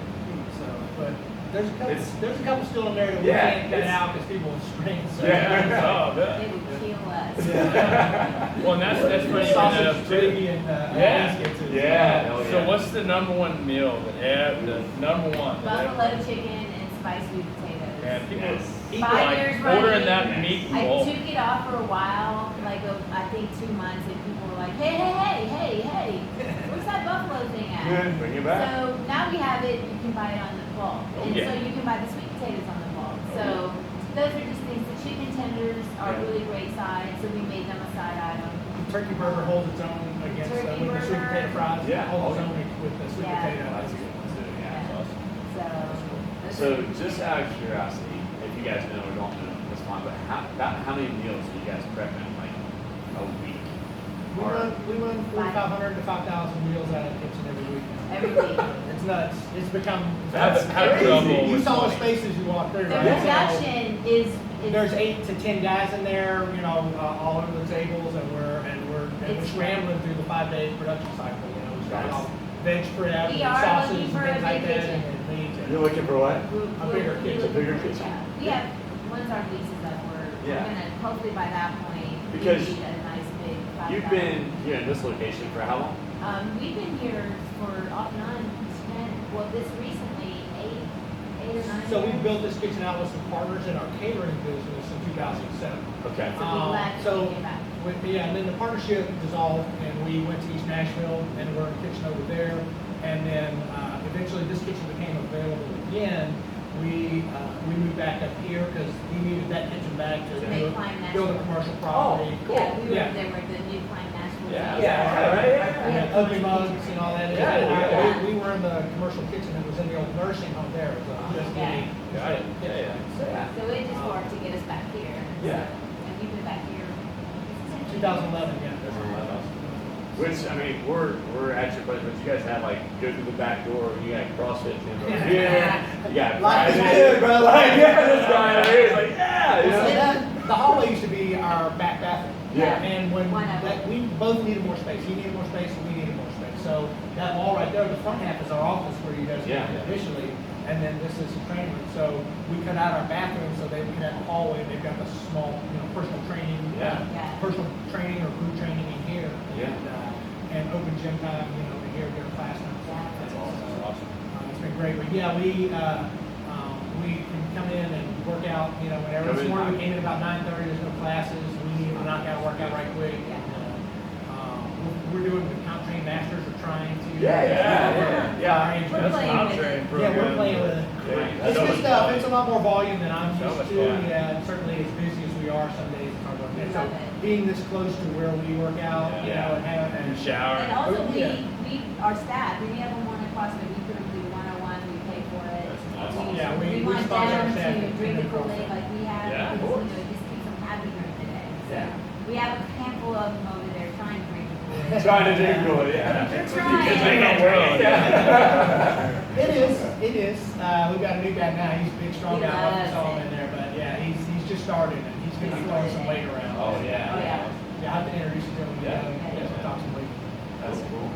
[SPEAKER 4] So, but there's a couple still in there that we
[SPEAKER 1] Yeah,
[SPEAKER 4] can't cut
[SPEAKER 1] it's-
[SPEAKER 4] out because people will spring. So.
[SPEAKER 3] Yeah. Oh,
[SPEAKER 5] they
[SPEAKER 3] yeah.
[SPEAKER 5] would kill us.
[SPEAKER 3] Well, and that's funny.
[SPEAKER 4] Sausage, gravy, and
[SPEAKER 3] Yeah.
[SPEAKER 4] biscuits as
[SPEAKER 1] Yeah.
[SPEAKER 4] well.
[SPEAKER 1] Oh,
[SPEAKER 3] So
[SPEAKER 1] yeah.
[SPEAKER 3] what's the number one meal the number one? that
[SPEAKER 5] Buffalo chicken and spiced sweet potatoes.
[SPEAKER 3] Man, people
[SPEAKER 1] Yes.
[SPEAKER 3] eat
[SPEAKER 5] 5
[SPEAKER 3] like
[SPEAKER 5] years
[SPEAKER 3] ordering
[SPEAKER 5] running.
[SPEAKER 3] that meat
[SPEAKER 5] I
[SPEAKER 3] bowl.
[SPEAKER 5] took it off for a while, like I think 2 months, and people were like, hey, hey, hey, hey, hey, what's that my buffalo thing at?
[SPEAKER 1] Good, bring it back.
[SPEAKER 5] So now we have it, you can buy it on the bulk. And
[SPEAKER 1] yeah.
[SPEAKER 5] so you can buy the sweet potatoes on the bulk. So those are just things. The chicken tenders are
[SPEAKER 1] Yeah.
[SPEAKER 5] really great sides, so we made them a side item.
[SPEAKER 4] Turkey burger holds its own against
[SPEAKER 5] Turkey
[SPEAKER 4] with the sweet
[SPEAKER 5] burger.
[SPEAKER 4] potato fries.
[SPEAKER 1] Yeah.
[SPEAKER 4] Holds its own with the sweet
[SPEAKER 5] Yeah.
[SPEAKER 4] potato.
[SPEAKER 1] That's a good one too, yeah.
[SPEAKER 5] So,
[SPEAKER 1] So just out of curiosity, if you guys know or don't know, that's fine, but about how many meals do you guys prep in like a week?
[SPEAKER 4] We run 4,500 to 5,000 meals out of the kitchen every week.
[SPEAKER 5] every week.
[SPEAKER 4] It's nuts. It's become.
[SPEAKER 1] That's
[SPEAKER 3] Have
[SPEAKER 1] crazy.
[SPEAKER 3] trouble
[SPEAKER 4] You
[SPEAKER 3] with
[SPEAKER 4] saw the
[SPEAKER 3] money.
[SPEAKER 4] spaces you walk through,
[SPEAKER 5] The
[SPEAKER 4] right? So,
[SPEAKER 5] production is
[SPEAKER 4] there's 8 to 10 guys in there, all over the tables, and we're
[SPEAKER 5] It's-
[SPEAKER 4] scrambling through the 5-day production cycle. We started off veg prep,
[SPEAKER 5] We
[SPEAKER 4] and
[SPEAKER 5] are
[SPEAKER 4] sauces,
[SPEAKER 5] looking
[SPEAKER 4] and
[SPEAKER 5] for a
[SPEAKER 4] things like
[SPEAKER 5] big
[SPEAKER 4] that,
[SPEAKER 5] kitchen.
[SPEAKER 4] and meat.
[SPEAKER 1] You're looking for what?
[SPEAKER 4] A bigger kitchen.
[SPEAKER 1] Bigger kitchen.
[SPEAKER 5] Yeah. We have, once our lease is up, we're
[SPEAKER 1] Yeah.
[SPEAKER 5] gonna, hopefully by that point, we
[SPEAKER 1] Because
[SPEAKER 5] need a nice big 5,000.
[SPEAKER 1] You've been here in this location for how long?
[SPEAKER 5] We've been here for off and on 10, well, this recently, 8 or 9
[SPEAKER 4] So we
[SPEAKER 5] years.
[SPEAKER 4] built this kitchen out with some partners in our catering business in 2007.
[SPEAKER 1] Okay.
[SPEAKER 5] So we left
[SPEAKER 4] So,
[SPEAKER 5] and came back.
[SPEAKER 4] and then the partnership dissolved, and we went to East Nashville, and we're in a kitchen over there. And then eventually, this kitchen became available again. We moved back up here because we needed that kitchen back to
[SPEAKER 5] To make Climb
[SPEAKER 4] build a
[SPEAKER 5] Nashville.
[SPEAKER 4] commercial property.
[SPEAKER 1] Cool.
[SPEAKER 5] Yeah, we were
[SPEAKER 4] Yeah.
[SPEAKER 5] there with the new Climb Nashville.
[SPEAKER 1] Yeah.
[SPEAKER 4] Yeah,
[SPEAKER 1] right,
[SPEAKER 4] We had ugly mugs and all that.
[SPEAKER 1] Yeah, yeah.
[SPEAKER 4] We were in the commercial kitchen that was in the old nursing home there. It was a just
[SPEAKER 5] Yeah.
[SPEAKER 3] Got it. Yeah,
[SPEAKER 1] Yeah.
[SPEAKER 5] So it just worked to get us back here.
[SPEAKER 1] Yeah.
[SPEAKER 5] And we've been back here.
[SPEAKER 4] 2011, yeah.
[SPEAKER 1] Which, I mean, we're at your place, but you guys have like, go through the back door, you got CrossFit gym over
[SPEAKER 4] Yeah.
[SPEAKER 1] here. You got
[SPEAKER 4] Life is
[SPEAKER 1] private-
[SPEAKER 4] good, bro.
[SPEAKER 1] Like, yeah, this guy over here is like, yeah, you
[SPEAKER 4] Well,
[SPEAKER 1] know?
[SPEAKER 4] see, the hallway used to be our back bathroom.
[SPEAKER 1] Yeah.
[SPEAKER 4] And when
[SPEAKER 5] One of
[SPEAKER 4] that,
[SPEAKER 5] them.
[SPEAKER 4] we both needed more space. He needed more space, and we needed more space. So that wall right there, the front half is our office where you guys
[SPEAKER 1] Yeah.
[SPEAKER 4] met initially, and then this is the training room. So we cut out our bathroom so they can have a hallway. They've got the small, personal training,
[SPEAKER 1] Yeah.
[SPEAKER 5] Yeah.
[SPEAKER 4] personal training or group training in here,
[SPEAKER 1] Yeah.
[SPEAKER 4] and open gym time, in here during class time.
[SPEAKER 1] That's awesome.
[SPEAKER 4] It's been great, but yeah, we can come in and work out, whenever.
[SPEAKER 1] Come
[SPEAKER 4] This
[SPEAKER 1] in,
[SPEAKER 4] morning we
[SPEAKER 1] knock-
[SPEAKER 4] came in about 9:30, there's no classes, we need to knock out, work out right quick.
[SPEAKER 5] Yeah.
[SPEAKER 4] We're doing the comp train masters, we're trying to.
[SPEAKER 1] Yeah.
[SPEAKER 5] We're playing
[SPEAKER 3] Comp
[SPEAKER 5] with
[SPEAKER 3] training
[SPEAKER 5] it.
[SPEAKER 3] program.
[SPEAKER 4] Yeah, we're playing with it.
[SPEAKER 1] Yeah.
[SPEAKER 4] It's good stuff, it's a lot more volume than I'm
[SPEAKER 3] So
[SPEAKER 4] used
[SPEAKER 3] much
[SPEAKER 4] to,
[SPEAKER 3] fun.
[SPEAKER 4] yeah, and certainly as busy as we are some days, it's hard work. And so
[SPEAKER 5] Love it.
[SPEAKER 4] being this close to where we work out,
[SPEAKER 1] Yeah.
[SPEAKER 4] and have,
[SPEAKER 3] In
[SPEAKER 4] and.
[SPEAKER 3] the shower.
[SPEAKER 5] And also,
[SPEAKER 4] Yeah.
[SPEAKER 5] our staff, we have them on a CrossFit, we put them through 101, we pay for it.
[SPEAKER 3] That's awesome.
[SPEAKER 4] Yeah, we
[SPEAKER 5] want
[SPEAKER 4] sponsor our
[SPEAKER 5] them
[SPEAKER 4] staff
[SPEAKER 5] to
[SPEAKER 4] in
[SPEAKER 5] drink the
[SPEAKER 4] CrossFit.
[SPEAKER 5] Kool-Aid like we have,
[SPEAKER 3] Yeah, of
[SPEAKER 5] because,
[SPEAKER 3] course.
[SPEAKER 5] it just keeps them happy during the day. So
[SPEAKER 1] Yeah.
[SPEAKER 5] we have a handful of them over there trying to drink the Kool-Aid.
[SPEAKER 1] Trying to do good, yeah.
[SPEAKER 5] They're trying.
[SPEAKER 4] It is. We've got a new guy now. He's a big, strong
[SPEAKER 5] He
[SPEAKER 4] guy. I
[SPEAKER 5] loves
[SPEAKER 4] saw him
[SPEAKER 5] it.
[SPEAKER 4] in there, but yeah, he's just started and he's going to be throwing some weight around.
[SPEAKER 1] Oh, yeah.
[SPEAKER 5] Oh, yeah.
[SPEAKER 4] Yeah, I have to introduce you to him.
[SPEAKER 1] Yeah.
[SPEAKER 4] We'll talk some weight.
[SPEAKER 1] That's cool.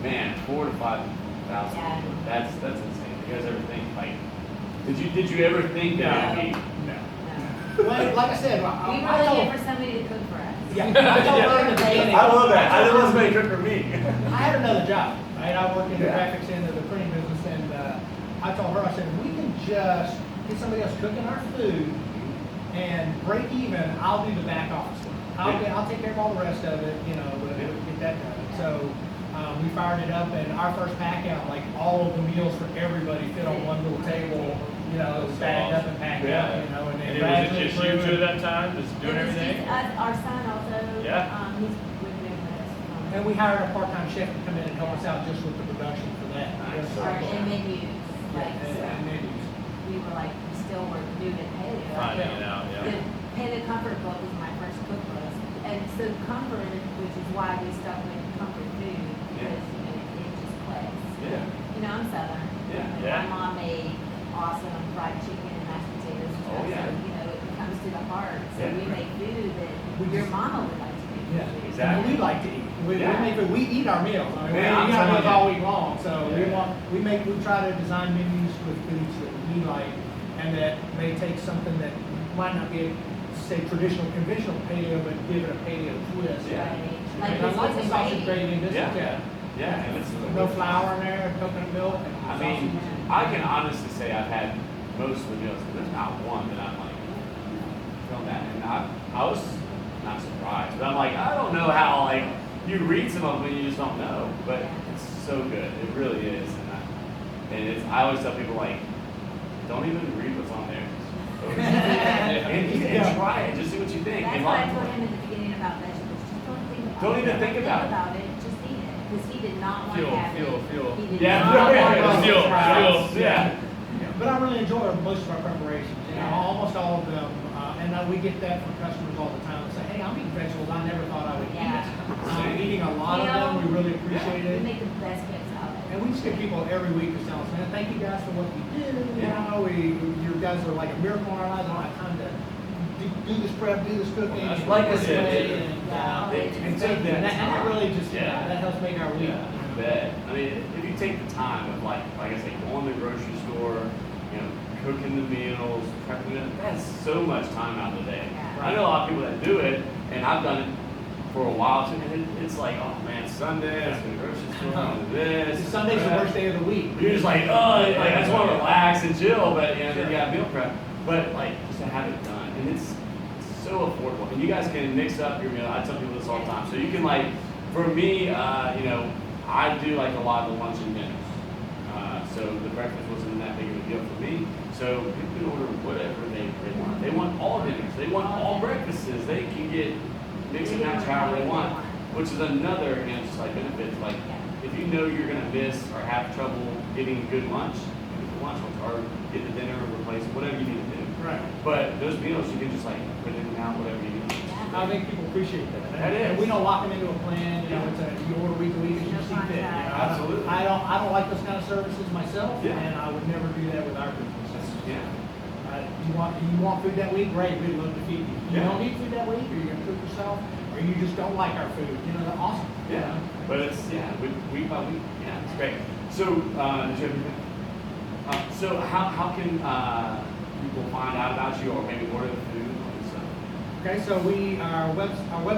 [SPEAKER 1] Man, 4,000 to 5,000.
[SPEAKER 5] Yeah.
[SPEAKER 1] That's insane. You guys ever think like, did you ever think that it'd be?
[SPEAKER 4] No.
[SPEAKER 5] No.
[SPEAKER 4] Well, like I said,
[SPEAKER 5] We
[SPEAKER 4] I
[SPEAKER 5] were
[SPEAKER 4] told,
[SPEAKER 5] looking for somebody to cook for us.
[SPEAKER 4] yeah, I told her in the beginning.
[SPEAKER 1] I love that. I didn't want somebody to cook for me.
[SPEAKER 4] I had another job, right? I work in the
[SPEAKER 1] Yeah.
[SPEAKER 4] graphics end of the printing business, and I told her, I said, if we can just get somebody else cooking our food and break even, I'll do the back office work. I'll take care of all the rest of it, but get that done. So we fired it up, and our first pack out, like all of the meals for everybody fit on one little table, bagged up and packed
[SPEAKER 1] Yeah.
[SPEAKER 4] up, and
[SPEAKER 3] And
[SPEAKER 4] then
[SPEAKER 3] it was
[SPEAKER 4] gradually
[SPEAKER 3] just you two
[SPEAKER 4] grew.
[SPEAKER 3] at that time, just doing
[SPEAKER 5] It was
[SPEAKER 3] everything?
[SPEAKER 5] just us, our son also,
[SPEAKER 3] Yeah.
[SPEAKER 5] he's been with us.
[SPEAKER 4] And we hired a part-time chef to come in and help us out just with the production for that.
[SPEAKER 1] Nice.
[SPEAKER 5] And menus, like,
[SPEAKER 4] And menus.
[SPEAKER 5] we were like, still we're new to paleo.
[SPEAKER 3] Finding it out,
[SPEAKER 5] The
[SPEAKER 3] yeah.
[SPEAKER 5] Paleo Comfort book was my first cookbook, and so comfort, which is why we stuck with comfort food, because it just clicks.
[SPEAKER 1] Yeah.
[SPEAKER 5] I'm Southern.
[SPEAKER 1] Yeah.
[SPEAKER 5] And
[SPEAKER 3] Yeah.
[SPEAKER 5] My mom made awesome fried chicken and mashed potatoes. And
[SPEAKER 1] Oh,
[SPEAKER 5] stuff,
[SPEAKER 1] yeah.
[SPEAKER 5] So, it comes to the heart. So
[SPEAKER 1] Yeah.
[SPEAKER 5] we make food that
[SPEAKER 4] We
[SPEAKER 5] your
[SPEAKER 4] just-
[SPEAKER 5] mama would like to make.
[SPEAKER 4] Yeah,
[SPEAKER 1] Exactly.
[SPEAKER 4] And we like to eat. We
[SPEAKER 1] Yeah.
[SPEAKER 4] make food. We eat our meals. I mean,
[SPEAKER 1] Man,
[SPEAKER 4] we
[SPEAKER 1] I'm
[SPEAKER 4] eat our meals
[SPEAKER 1] telling
[SPEAKER 4] all
[SPEAKER 1] you.
[SPEAKER 4] week long. So we try to design menus with foods that we like, and that may take something that might not be, say, traditional, conventional paleo, but give it a paleo twist.
[SPEAKER 1] Yeah.
[SPEAKER 5] Like
[SPEAKER 4] And I like the
[SPEAKER 5] biscuits and
[SPEAKER 4] sausage
[SPEAKER 5] gravy.
[SPEAKER 4] gravy. This
[SPEAKER 1] Yeah.
[SPEAKER 4] yeah.
[SPEAKER 1] Yeah. And it's
[SPEAKER 4] No flour in there, coconut milk. And
[SPEAKER 1] I mean, I can honestly say I've had most of the meals. There's not one that I'm like, feeling that. And I was not surprised, but I'm like, I don't know how like you read some of them and you just don't know. But it's so good. It really is. I always tell people, like, don't even read what's on there. and try it. Just see what you think.
[SPEAKER 5] That's what I told him at the beginning about vegetables. Just don't think about it.
[SPEAKER 1] Don't even think about it.
[SPEAKER 5] Just eat it. Because he did not want to
[SPEAKER 3] Fuel.
[SPEAKER 5] have it. He did
[SPEAKER 1] Yeah,
[SPEAKER 5] not want
[SPEAKER 3] fuel.
[SPEAKER 1] Yeah.
[SPEAKER 4] But I really enjoy most of our preparations. Almost all of them, and we get that from customers all the time. They say, "Hey, I'm eating vegetables I never thought I would
[SPEAKER 5] Yeah.
[SPEAKER 4] eat." Eating a lot of them, we really appreciate
[SPEAKER 5] We
[SPEAKER 4] it.
[SPEAKER 5] make the best bits out of it.
[SPEAKER 4] And we just get people every week just telling us, "Man, thank you guys for what you do. You know, you guys are like a miracle in our lives. I don't have time to do this prep, do this cooking,
[SPEAKER 1] Well, that's
[SPEAKER 4] like
[SPEAKER 1] what
[SPEAKER 4] this
[SPEAKER 1] it
[SPEAKER 4] way."
[SPEAKER 1] is.
[SPEAKER 4] And thank you. And that really just that helps make our week.
[SPEAKER 1] I bet. I mean, if you take the time of like I say, going to the grocery store, cooking the meals, prepping them, that's so much time out of the day.
[SPEAKER 5] Yeah.
[SPEAKER 1] I know a lot of people that do it, and I've done it for a while too, and it's like, oh man, Sunday, let's go to the grocery store, I'm gonna do this.
[SPEAKER 4] Sunday's the worst day of the week.
[SPEAKER 1] You're just like, oh, like, I just want to relax and chill, but then you got meal prep. But like, just to have it done, and it's so affordable. And you guys can mix up your meal. I tell people this all the time. So you can like, for me, I do like a lot of the lunch and dinners. So the breakfast wasn't that big of a deal for me. So people can order whatever they want. They want all dinners. They want all breakfasts. They can get mix and match however they want, which is another just like benefit. Like if you know you're gonna miss or have trouble getting good lunch, get the lunch or get the dinner replace whatever you need to do.
[SPEAKER 4] Right.
[SPEAKER 1] But those meals you can just like put in and out whatever you need.
[SPEAKER 4] I think people appreciate that.
[SPEAKER 1] That is.
[SPEAKER 4] And we don't lock them into a plan. You order week to week as you see fit.
[SPEAKER 1] Absolutely.
[SPEAKER 4] I don't like those kind of services myself,
[SPEAKER 1] Yeah.
[SPEAKER 4] and I would never do that with our business.
[SPEAKER 1] Yeah.
[SPEAKER 4] You want food that week? Great, we'd love to feed you. You
[SPEAKER 1] Yeah.
[SPEAKER 4] don't need food that week, or you're gonna cook yourself, or you just don't like our food. That's awesome.
[SPEAKER 1] Yeah. But it's week by week. Yeah, it's great. So did you have anything? So how can people find out about you or maybe order the food?
[SPEAKER 4] Okay, so our web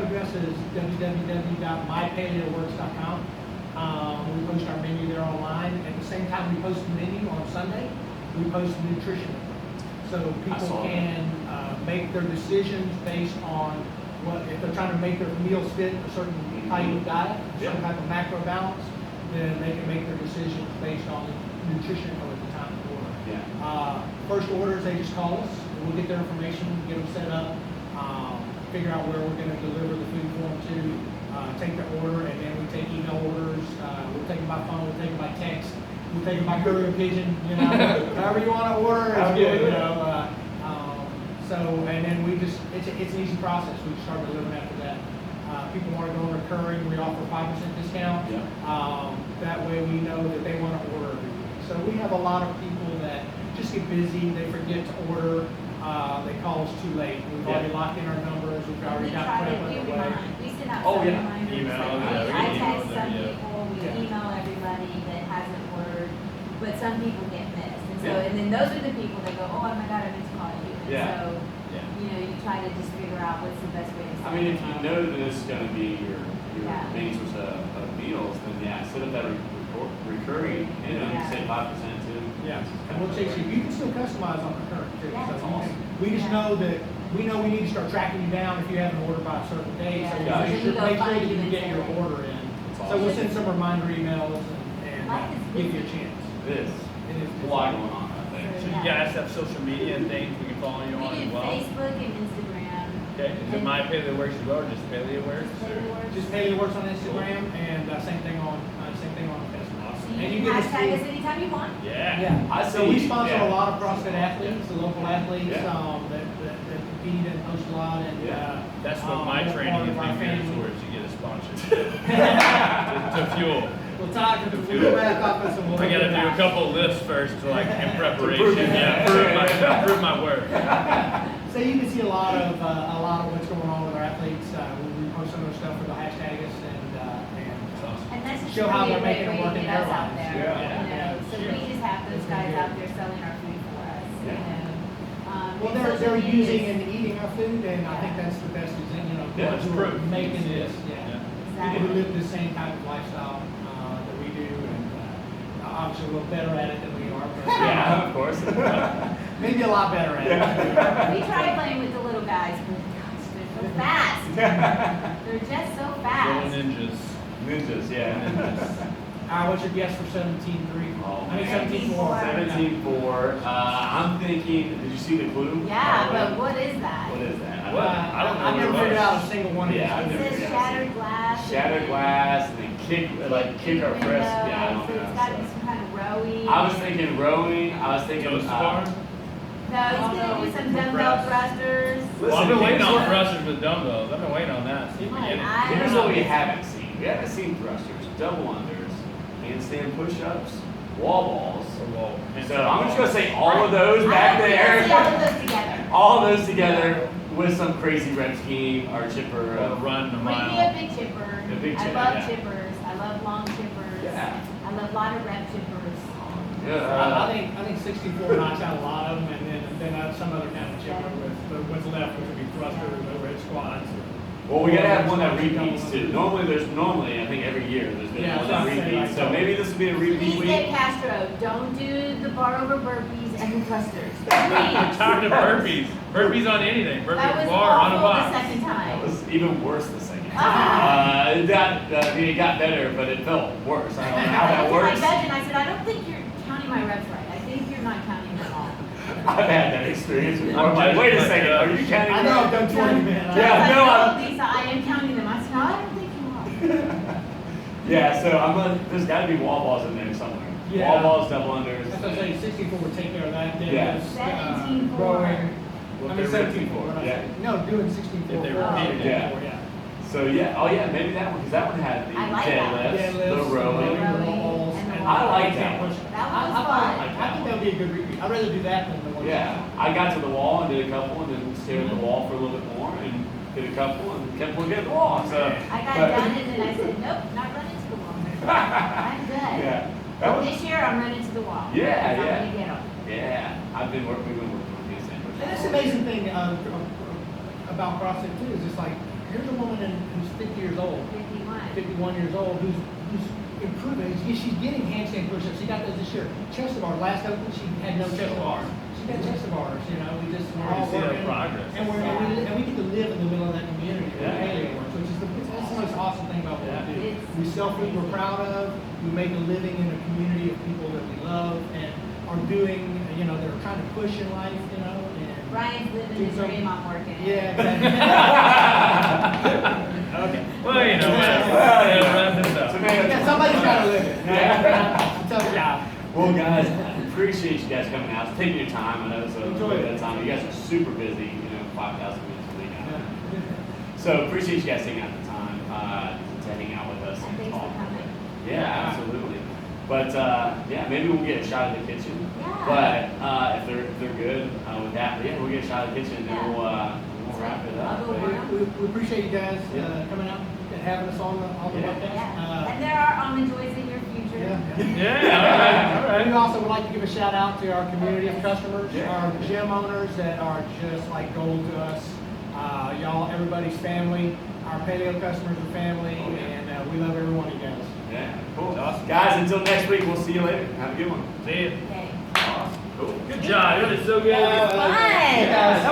[SPEAKER 4] address is www.mypaleoworks.com. We post our menu there online. At the same time we post the menu on Sunday, we post the nutrition. So people can make their decisions based on if they're trying to make their meals fit a certain type of diet, a certain type of macro balance, then they can make their decisions based on the nutrition at the time of order.
[SPEAKER 1] Yeah.
[SPEAKER 4] First orders, they just call us. We'll get their information, get them set up. Figure out where we're going to deliver the food for them to, take the order, and then we take email orders. We'll take them by phone, we'll take them by text, we'll take them by courier pigeon. However you want to order, it's good. And then it's an easy process. We just start delivering after that. People want to go recurring, we offer 5% discount.
[SPEAKER 1] Yeah.
[SPEAKER 4] That way we know that they want to order every week. So we have a lot of people that just get busy, they forget to order. They call us too late. We've already locked in our numbers. We've already got prep on the way.
[SPEAKER 5] We send out
[SPEAKER 1] Oh,
[SPEAKER 5] some
[SPEAKER 1] yeah.
[SPEAKER 5] reminders.
[SPEAKER 3] Email,
[SPEAKER 5] I text some
[SPEAKER 3] yeah.
[SPEAKER 5] people, we email everybody that hasn't ordered, but some people get missed. And so,
[SPEAKER 1] Yeah.
[SPEAKER 5] and then those are the people that go, oh my God, I meant to call you. And
[SPEAKER 1] Yeah.
[SPEAKER 5] so, you try to just figure out what's the best way to
[SPEAKER 1] I mean, if you
[SPEAKER 5] send
[SPEAKER 1] know that this is going to be your
[SPEAKER 5] Yeah.
[SPEAKER 1] main source of meals, then set up that recurring and say 5% too.
[SPEAKER 4] Yeah, and we'll chase you. You can still customize on the current too.
[SPEAKER 5] Yeah,
[SPEAKER 4] So
[SPEAKER 5] that's
[SPEAKER 1] awesome.
[SPEAKER 4] we just know that we need to start tracking you down if you haven't ordered by a certain date. So
[SPEAKER 5] Yeah.
[SPEAKER 4] we
[SPEAKER 5] So
[SPEAKER 4] make
[SPEAKER 5] you go
[SPEAKER 4] sure
[SPEAKER 5] find
[SPEAKER 4] that you
[SPEAKER 5] you
[SPEAKER 4] can
[SPEAKER 5] and
[SPEAKER 4] get
[SPEAKER 5] say,
[SPEAKER 4] your
[SPEAKER 5] like-
[SPEAKER 4] order in.
[SPEAKER 1] That's
[SPEAKER 4] So we'll
[SPEAKER 1] awesome.
[SPEAKER 4] send some reminder emails and
[SPEAKER 5] Life is
[SPEAKER 4] give you a
[SPEAKER 5] busy.
[SPEAKER 4] chance.
[SPEAKER 1] It is.
[SPEAKER 4] It is.
[SPEAKER 1] A lot going on, I think.
[SPEAKER 3] So you guys have social media and things we can follow you on
[SPEAKER 5] We
[SPEAKER 3] as
[SPEAKER 5] do
[SPEAKER 3] well?
[SPEAKER 5] Facebook and Instagram.
[SPEAKER 3] Okay, is it My Paleo Works as well, or just Paleo Works?
[SPEAKER 5] Paleo Works.
[SPEAKER 4] Just Paleo Works on Instagram and same thing on Facebook.
[SPEAKER 5] So
[SPEAKER 4] And
[SPEAKER 5] you
[SPEAKER 4] you
[SPEAKER 5] can
[SPEAKER 4] get to
[SPEAKER 5] hashtag
[SPEAKER 4] see-
[SPEAKER 5] us anytime you want.
[SPEAKER 3] Yeah.
[SPEAKER 4] Yeah,
[SPEAKER 1] I
[SPEAKER 4] so
[SPEAKER 1] see,
[SPEAKER 4] we sponsor
[SPEAKER 1] yeah.
[SPEAKER 4] a lot of CrossFit athletes, the local athletes,
[SPEAKER 1] Yeah.
[SPEAKER 4] that compete and post a lot and,
[SPEAKER 1] Yeah.
[SPEAKER 3] That's what my
[SPEAKER 4] they're
[SPEAKER 3] training
[SPEAKER 4] part
[SPEAKER 3] is
[SPEAKER 4] of our
[SPEAKER 3] being geared
[SPEAKER 4] family.
[SPEAKER 3] towards, to get a sponsorship. to fuel.
[SPEAKER 4] We'll talk to the
[SPEAKER 3] fuel.
[SPEAKER 4] back office and we'll.
[SPEAKER 3] I gotta
[SPEAKER 4] figure it
[SPEAKER 3] do a
[SPEAKER 4] out.
[SPEAKER 3] couple lifts first to like in preparation,
[SPEAKER 1] prove it.
[SPEAKER 3] prove my work.
[SPEAKER 4] So you can see a lot of what's going on with our athletes. We post some of their stuff with the hashtag us
[SPEAKER 5] And that's just
[SPEAKER 4] Show how
[SPEAKER 5] really a
[SPEAKER 4] they're
[SPEAKER 5] great
[SPEAKER 4] making it
[SPEAKER 5] way
[SPEAKER 4] work
[SPEAKER 5] to
[SPEAKER 4] in
[SPEAKER 5] get
[SPEAKER 4] their
[SPEAKER 5] us out
[SPEAKER 4] lives.
[SPEAKER 5] there.
[SPEAKER 1] Yeah.
[SPEAKER 5] So we just have those guys out there selling our food for us.
[SPEAKER 4] Well,
[SPEAKER 5] And
[SPEAKER 4] they're
[SPEAKER 5] social media
[SPEAKER 4] using
[SPEAKER 5] is-
[SPEAKER 4] and eating our food, and I think that's the best example.
[SPEAKER 1] Yeah,
[SPEAKER 3] it's
[SPEAKER 4] who are
[SPEAKER 3] proof.
[SPEAKER 4] making this.
[SPEAKER 3] Yeah.
[SPEAKER 4] People who live the same type of lifestyle that we do, and obviously a little better at it than we are. But,
[SPEAKER 1] Yeah, of course.
[SPEAKER 4] maybe a lot better at it.
[SPEAKER 5] We try playing with the little guys, but gosh, they're so fast. They're just so
[SPEAKER 3] Little
[SPEAKER 5] fast.
[SPEAKER 3] ninjas.
[SPEAKER 1] Ninjas, yeah.
[SPEAKER 4] What's your guess for 17.3?
[SPEAKER 1] Oh,
[SPEAKER 4] I mean,
[SPEAKER 1] man.
[SPEAKER 4] 17.4.
[SPEAKER 1] 17.4. I'm thinking, did you see the clue?
[SPEAKER 5] Yeah, but what is that?
[SPEAKER 1] What is that?
[SPEAKER 3] What? I don't know
[SPEAKER 4] I've
[SPEAKER 3] what
[SPEAKER 4] never
[SPEAKER 3] it
[SPEAKER 4] figured
[SPEAKER 3] was.
[SPEAKER 4] out a single one of
[SPEAKER 1] Yeah, I've
[SPEAKER 4] these.
[SPEAKER 1] never
[SPEAKER 5] It says
[SPEAKER 1] figured out.
[SPEAKER 5] shattered glass.
[SPEAKER 1] Shattered glass, and then kick our press. Yeah, I don't
[SPEAKER 5] So it's
[SPEAKER 1] know.
[SPEAKER 5] got to be some kind of rowing.
[SPEAKER 1] I was thinking rowing. I was thinking.
[SPEAKER 3] Toast bar?
[SPEAKER 5] No, it's gonna be some dumbbell
[SPEAKER 3] Press.
[SPEAKER 5] thrusters.
[SPEAKER 3] Well, I've been
[SPEAKER 1] Listen,
[SPEAKER 3] waiting
[SPEAKER 1] here's
[SPEAKER 3] on
[SPEAKER 1] what-
[SPEAKER 3] thrusters with dumbbells. I've been waiting on that. See,
[SPEAKER 5] Come on,
[SPEAKER 3] beginning.
[SPEAKER 1] Here's what we haven't seen. We haven't seen thrusters, double unders, handstand push-ups, wall balls.
[SPEAKER 3] Whoa.
[SPEAKER 1] So I'm just gonna say all of those back
[SPEAKER 5] I think I see all of
[SPEAKER 1] there.
[SPEAKER 5] those together.
[SPEAKER 1] All of those together with some crazy rep scheme or chipper.
[SPEAKER 3] Or run a
[SPEAKER 5] Maybe a
[SPEAKER 3] mile.
[SPEAKER 5] big chipper.
[SPEAKER 1] A big
[SPEAKER 5] I
[SPEAKER 1] chipper,
[SPEAKER 5] love
[SPEAKER 1] yeah.
[SPEAKER 5] chippers. I love long chippers.
[SPEAKER 1] Yeah.
[SPEAKER 5] I love a lot of rep chippers.
[SPEAKER 1] Yeah.
[SPEAKER 4] I think 64 knocks out a lot of them, and then some other kind of chipper with what's left, which would be thrusters, overhead squats.
[SPEAKER 1] Well, we gotta have one that repeats too. Normally, I think every year there's been
[SPEAKER 4] Yeah,
[SPEAKER 1] one
[SPEAKER 4] so
[SPEAKER 1] that
[SPEAKER 4] I'm saying,
[SPEAKER 1] repeats.
[SPEAKER 4] like,
[SPEAKER 1] So maybe this will be a repeat
[SPEAKER 5] Please get
[SPEAKER 1] week.
[SPEAKER 5] Castro. Don't do the bar over burpees and the thrusters.
[SPEAKER 3] I'm
[SPEAKER 5] Please.
[SPEAKER 3] tired of burpees. Burpees on anything.
[SPEAKER 5] That
[SPEAKER 3] Burpees
[SPEAKER 5] was
[SPEAKER 3] bar on a
[SPEAKER 5] awful the
[SPEAKER 3] box.
[SPEAKER 5] second
[SPEAKER 1] That
[SPEAKER 5] time.
[SPEAKER 1] was even worse the second.
[SPEAKER 5] Ah.
[SPEAKER 1] It got better, but it felt worse. I don't know how
[SPEAKER 5] I
[SPEAKER 1] that
[SPEAKER 5] looked at
[SPEAKER 1] works.
[SPEAKER 5] my budget and I said, I don't think you're counting my reps right. I think you're not counting them all.
[SPEAKER 1] I've had that experience before.
[SPEAKER 3] I'm
[SPEAKER 1] I'm like, wait a
[SPEAKER 3] judging
[SPEAKER 1] second,
[SPEAKER 3] myself.
[SPEAKER 1] are you counting?
[SPEAKER 4] I know I've
[SPEAKER 1] right?
[SPEAKER 4] done 20 minutes.
[SPEAKER 1] Yeah,
[SPEAKER 5] I
[SPEAKER 1] no,
[SPEAKER 5] told
[SPEAKER 1] I'm-
[SPEAKER 5] Lisa, I am counting them. I said, no, I don't think you are.
[SPEAKER 1] Yeah, so there's got to be wall balls in there somewhere.
[SPEAKER 4] Yeah.
[SPEAKER 1] Wall balls, double unders.
[SPEAKER 4] That's what I'm saying, 64 would take care of that. Then
[SPEAKER 1] Yeah.
[SPEAKER 4] there's,
[SPEAKER 5] 17.4.
[SPEAKER 4] rowing.
[SPEAKER 1] Well,
[SPEAKER 4] I mean,
[SPEAKER 1] they're
[SPEAKER 4] 17.4.
[SPEAKER 1] repeating, yeah.
[SPEAKER 4] No, doing 16.4.
[SPEAKER 3] If they
[SPEAKER 5] repeated
[SPEAKER 1] it.
[SPEAKER 4] Yeah.
[SPEAKER 1] So yeah, oh yeah, maybe that one because that one had the
[SPEAKER 5] I like that.
[SPEAKER 1] deadlifts, the rowing.
[SPEAKER 5] Rowing and the
[SPEAKER 1] I like
[SPEAKER 5] wall.
[SPEAKER 1] that one.
[SPEAKER 5] That one was
[SPEAKER 4] I
[SPEAKER 5] fun.
[SPEAKER 4] think that would be a good repeat. I'd rather do that than the one.
[SPEAKER 1] Yeah, I got to the wall and did a couple, and then stared at the wall for a little bit more, and did a couple, and kept looking at the wall. So
[SPEAKER 5] I got
[SPEAKER 1] but-
[SPEAKER 5] done and then I said, nope, not running to the wall. I'm good.
[SPEAKER 1] Yeah, that was,
[SPEAKER 5] This year I'm running to the wall.
[SPEAKER 1] Yeah,
[SPEAKER 5] Because I'm
[SPEAKER 1] yeah.
[SPEAKER 5] gonna get 'em.
[SPEAKER 1] yeah. We've been working on these things.
[SPEAKER 4] And that's the amazing thing about CrossFit too, is just like, here's a woman who's 50 years old,
[SPEAKER 5] 51.
[SPEAKER 4] 51 years old, who's improving. She's getting handstand push-ups. She got those this year. Chest to bar. Last open, she had no chest to bars. She got chest to bars. You know, we're all
[SPEAKER 3] see that
[SPEAKER 4] working,
[SPEAKER 3] progress.
[SPEAKER 4] and we get to live in the middle of that community.
[SPEAKER 1] Yeah.
[SPEAKER 4] Paleo Works, which is that's the most awesome thing about what we do.
[SPEAKER 5] It's-
[SPEAKER 4] We sell food we're proud of. We make a living in a community of people that we love and are doing. You know, they're trying to push in life. You know, and
[SPEAKER 5] Brian's living
[SPEAKER 4] do
[SPEAKER 5] his
[SPEAKER 4] some-
[SPEAKER 5] dream, I'm working.
[SPEAKER 4] Yeah. Okay.
[SPEAKER 3] Well, you know,
[SPEAKER 1] Well, you know.
[SPEAKER 3] wrap this up.
[SPEAKER 1] So, man,
[SPEAKER 4] Yeah, somebody's got to live it.
[SPEAKER 1] Yeah.
[SPEAKER 4] It's a job.
[SPEAKER 1] Well, guys, I appreciate you guys coming out, It's taking your time. I know it's a
[SPEAKER 4] Enjoy
[SPEAKER 1] little
[SPEAKER 4] it.
[SPEAKER 1] bit of time. You guys are super busy. 5,000 minutes a week. So appreciate you guys taking out the time to hang out with us
[SPEAKER 5] And
[SPEAKER 1] and
[SPEAKER 5] thanks for
[SPEAKER 1] talk.
[SPEAKER 5] coming.
[SPEAKER 1] Yeah, absolutely. But yeah, maybe we'll get a shot at the kitchen.
[SPEAKER 5] Yeah.
[SPEAKER 1] But if they're good with that, but yeah, we'll get a shot at the kitchen and then
[SPEAKER 5] Yeah.
[SPEAKER 1] we'll wrap it up.
[SPEAKER 5] I'll go
[SPEAKER 1] But-
[SPEAKER 5] work.
[SPEAKER 4] We appreciate you guys
[SPEAKER 1] Yeah.
[SPEAKER 4] coming out and having us on the
[SPEAKER 1] Yeah.
[SPEAKER 4] podcast.
[SPEAKER 5] Yeah. And there are almond joys in your future.
[SPEAKER 4] Yeah.
[SPEAKER 3] Yeah, all right.
[SPEAKER 4] We also would like to give a shout out to our community of customers,
[SPEAKER 1] Yeah.
[SPEAKER 4] our gym owners that are just like gold to us. Y'all, everybody's family. Our paleo customers are family,
[SPEAKER 1] Oh, yeah.
[SPEAKER 4] and we love every one of you guys.
[SPEAKER 1] Yeah, cool.
[SPEAKER 3] Awesome.
[SPEAKER 1] Guys, until next week, we'll see you later. Have a good one.
[SPEAKER 3] See you.
[SPEAKER 5] Okay.
[SPEAKER 1] Awesome. Cool.
[SPEAKER 3] Good job. It was so good.
[SPEAKER 4] Yeah.
[SPEAKER 5] Fun.
[SPEAKER 4] You guys-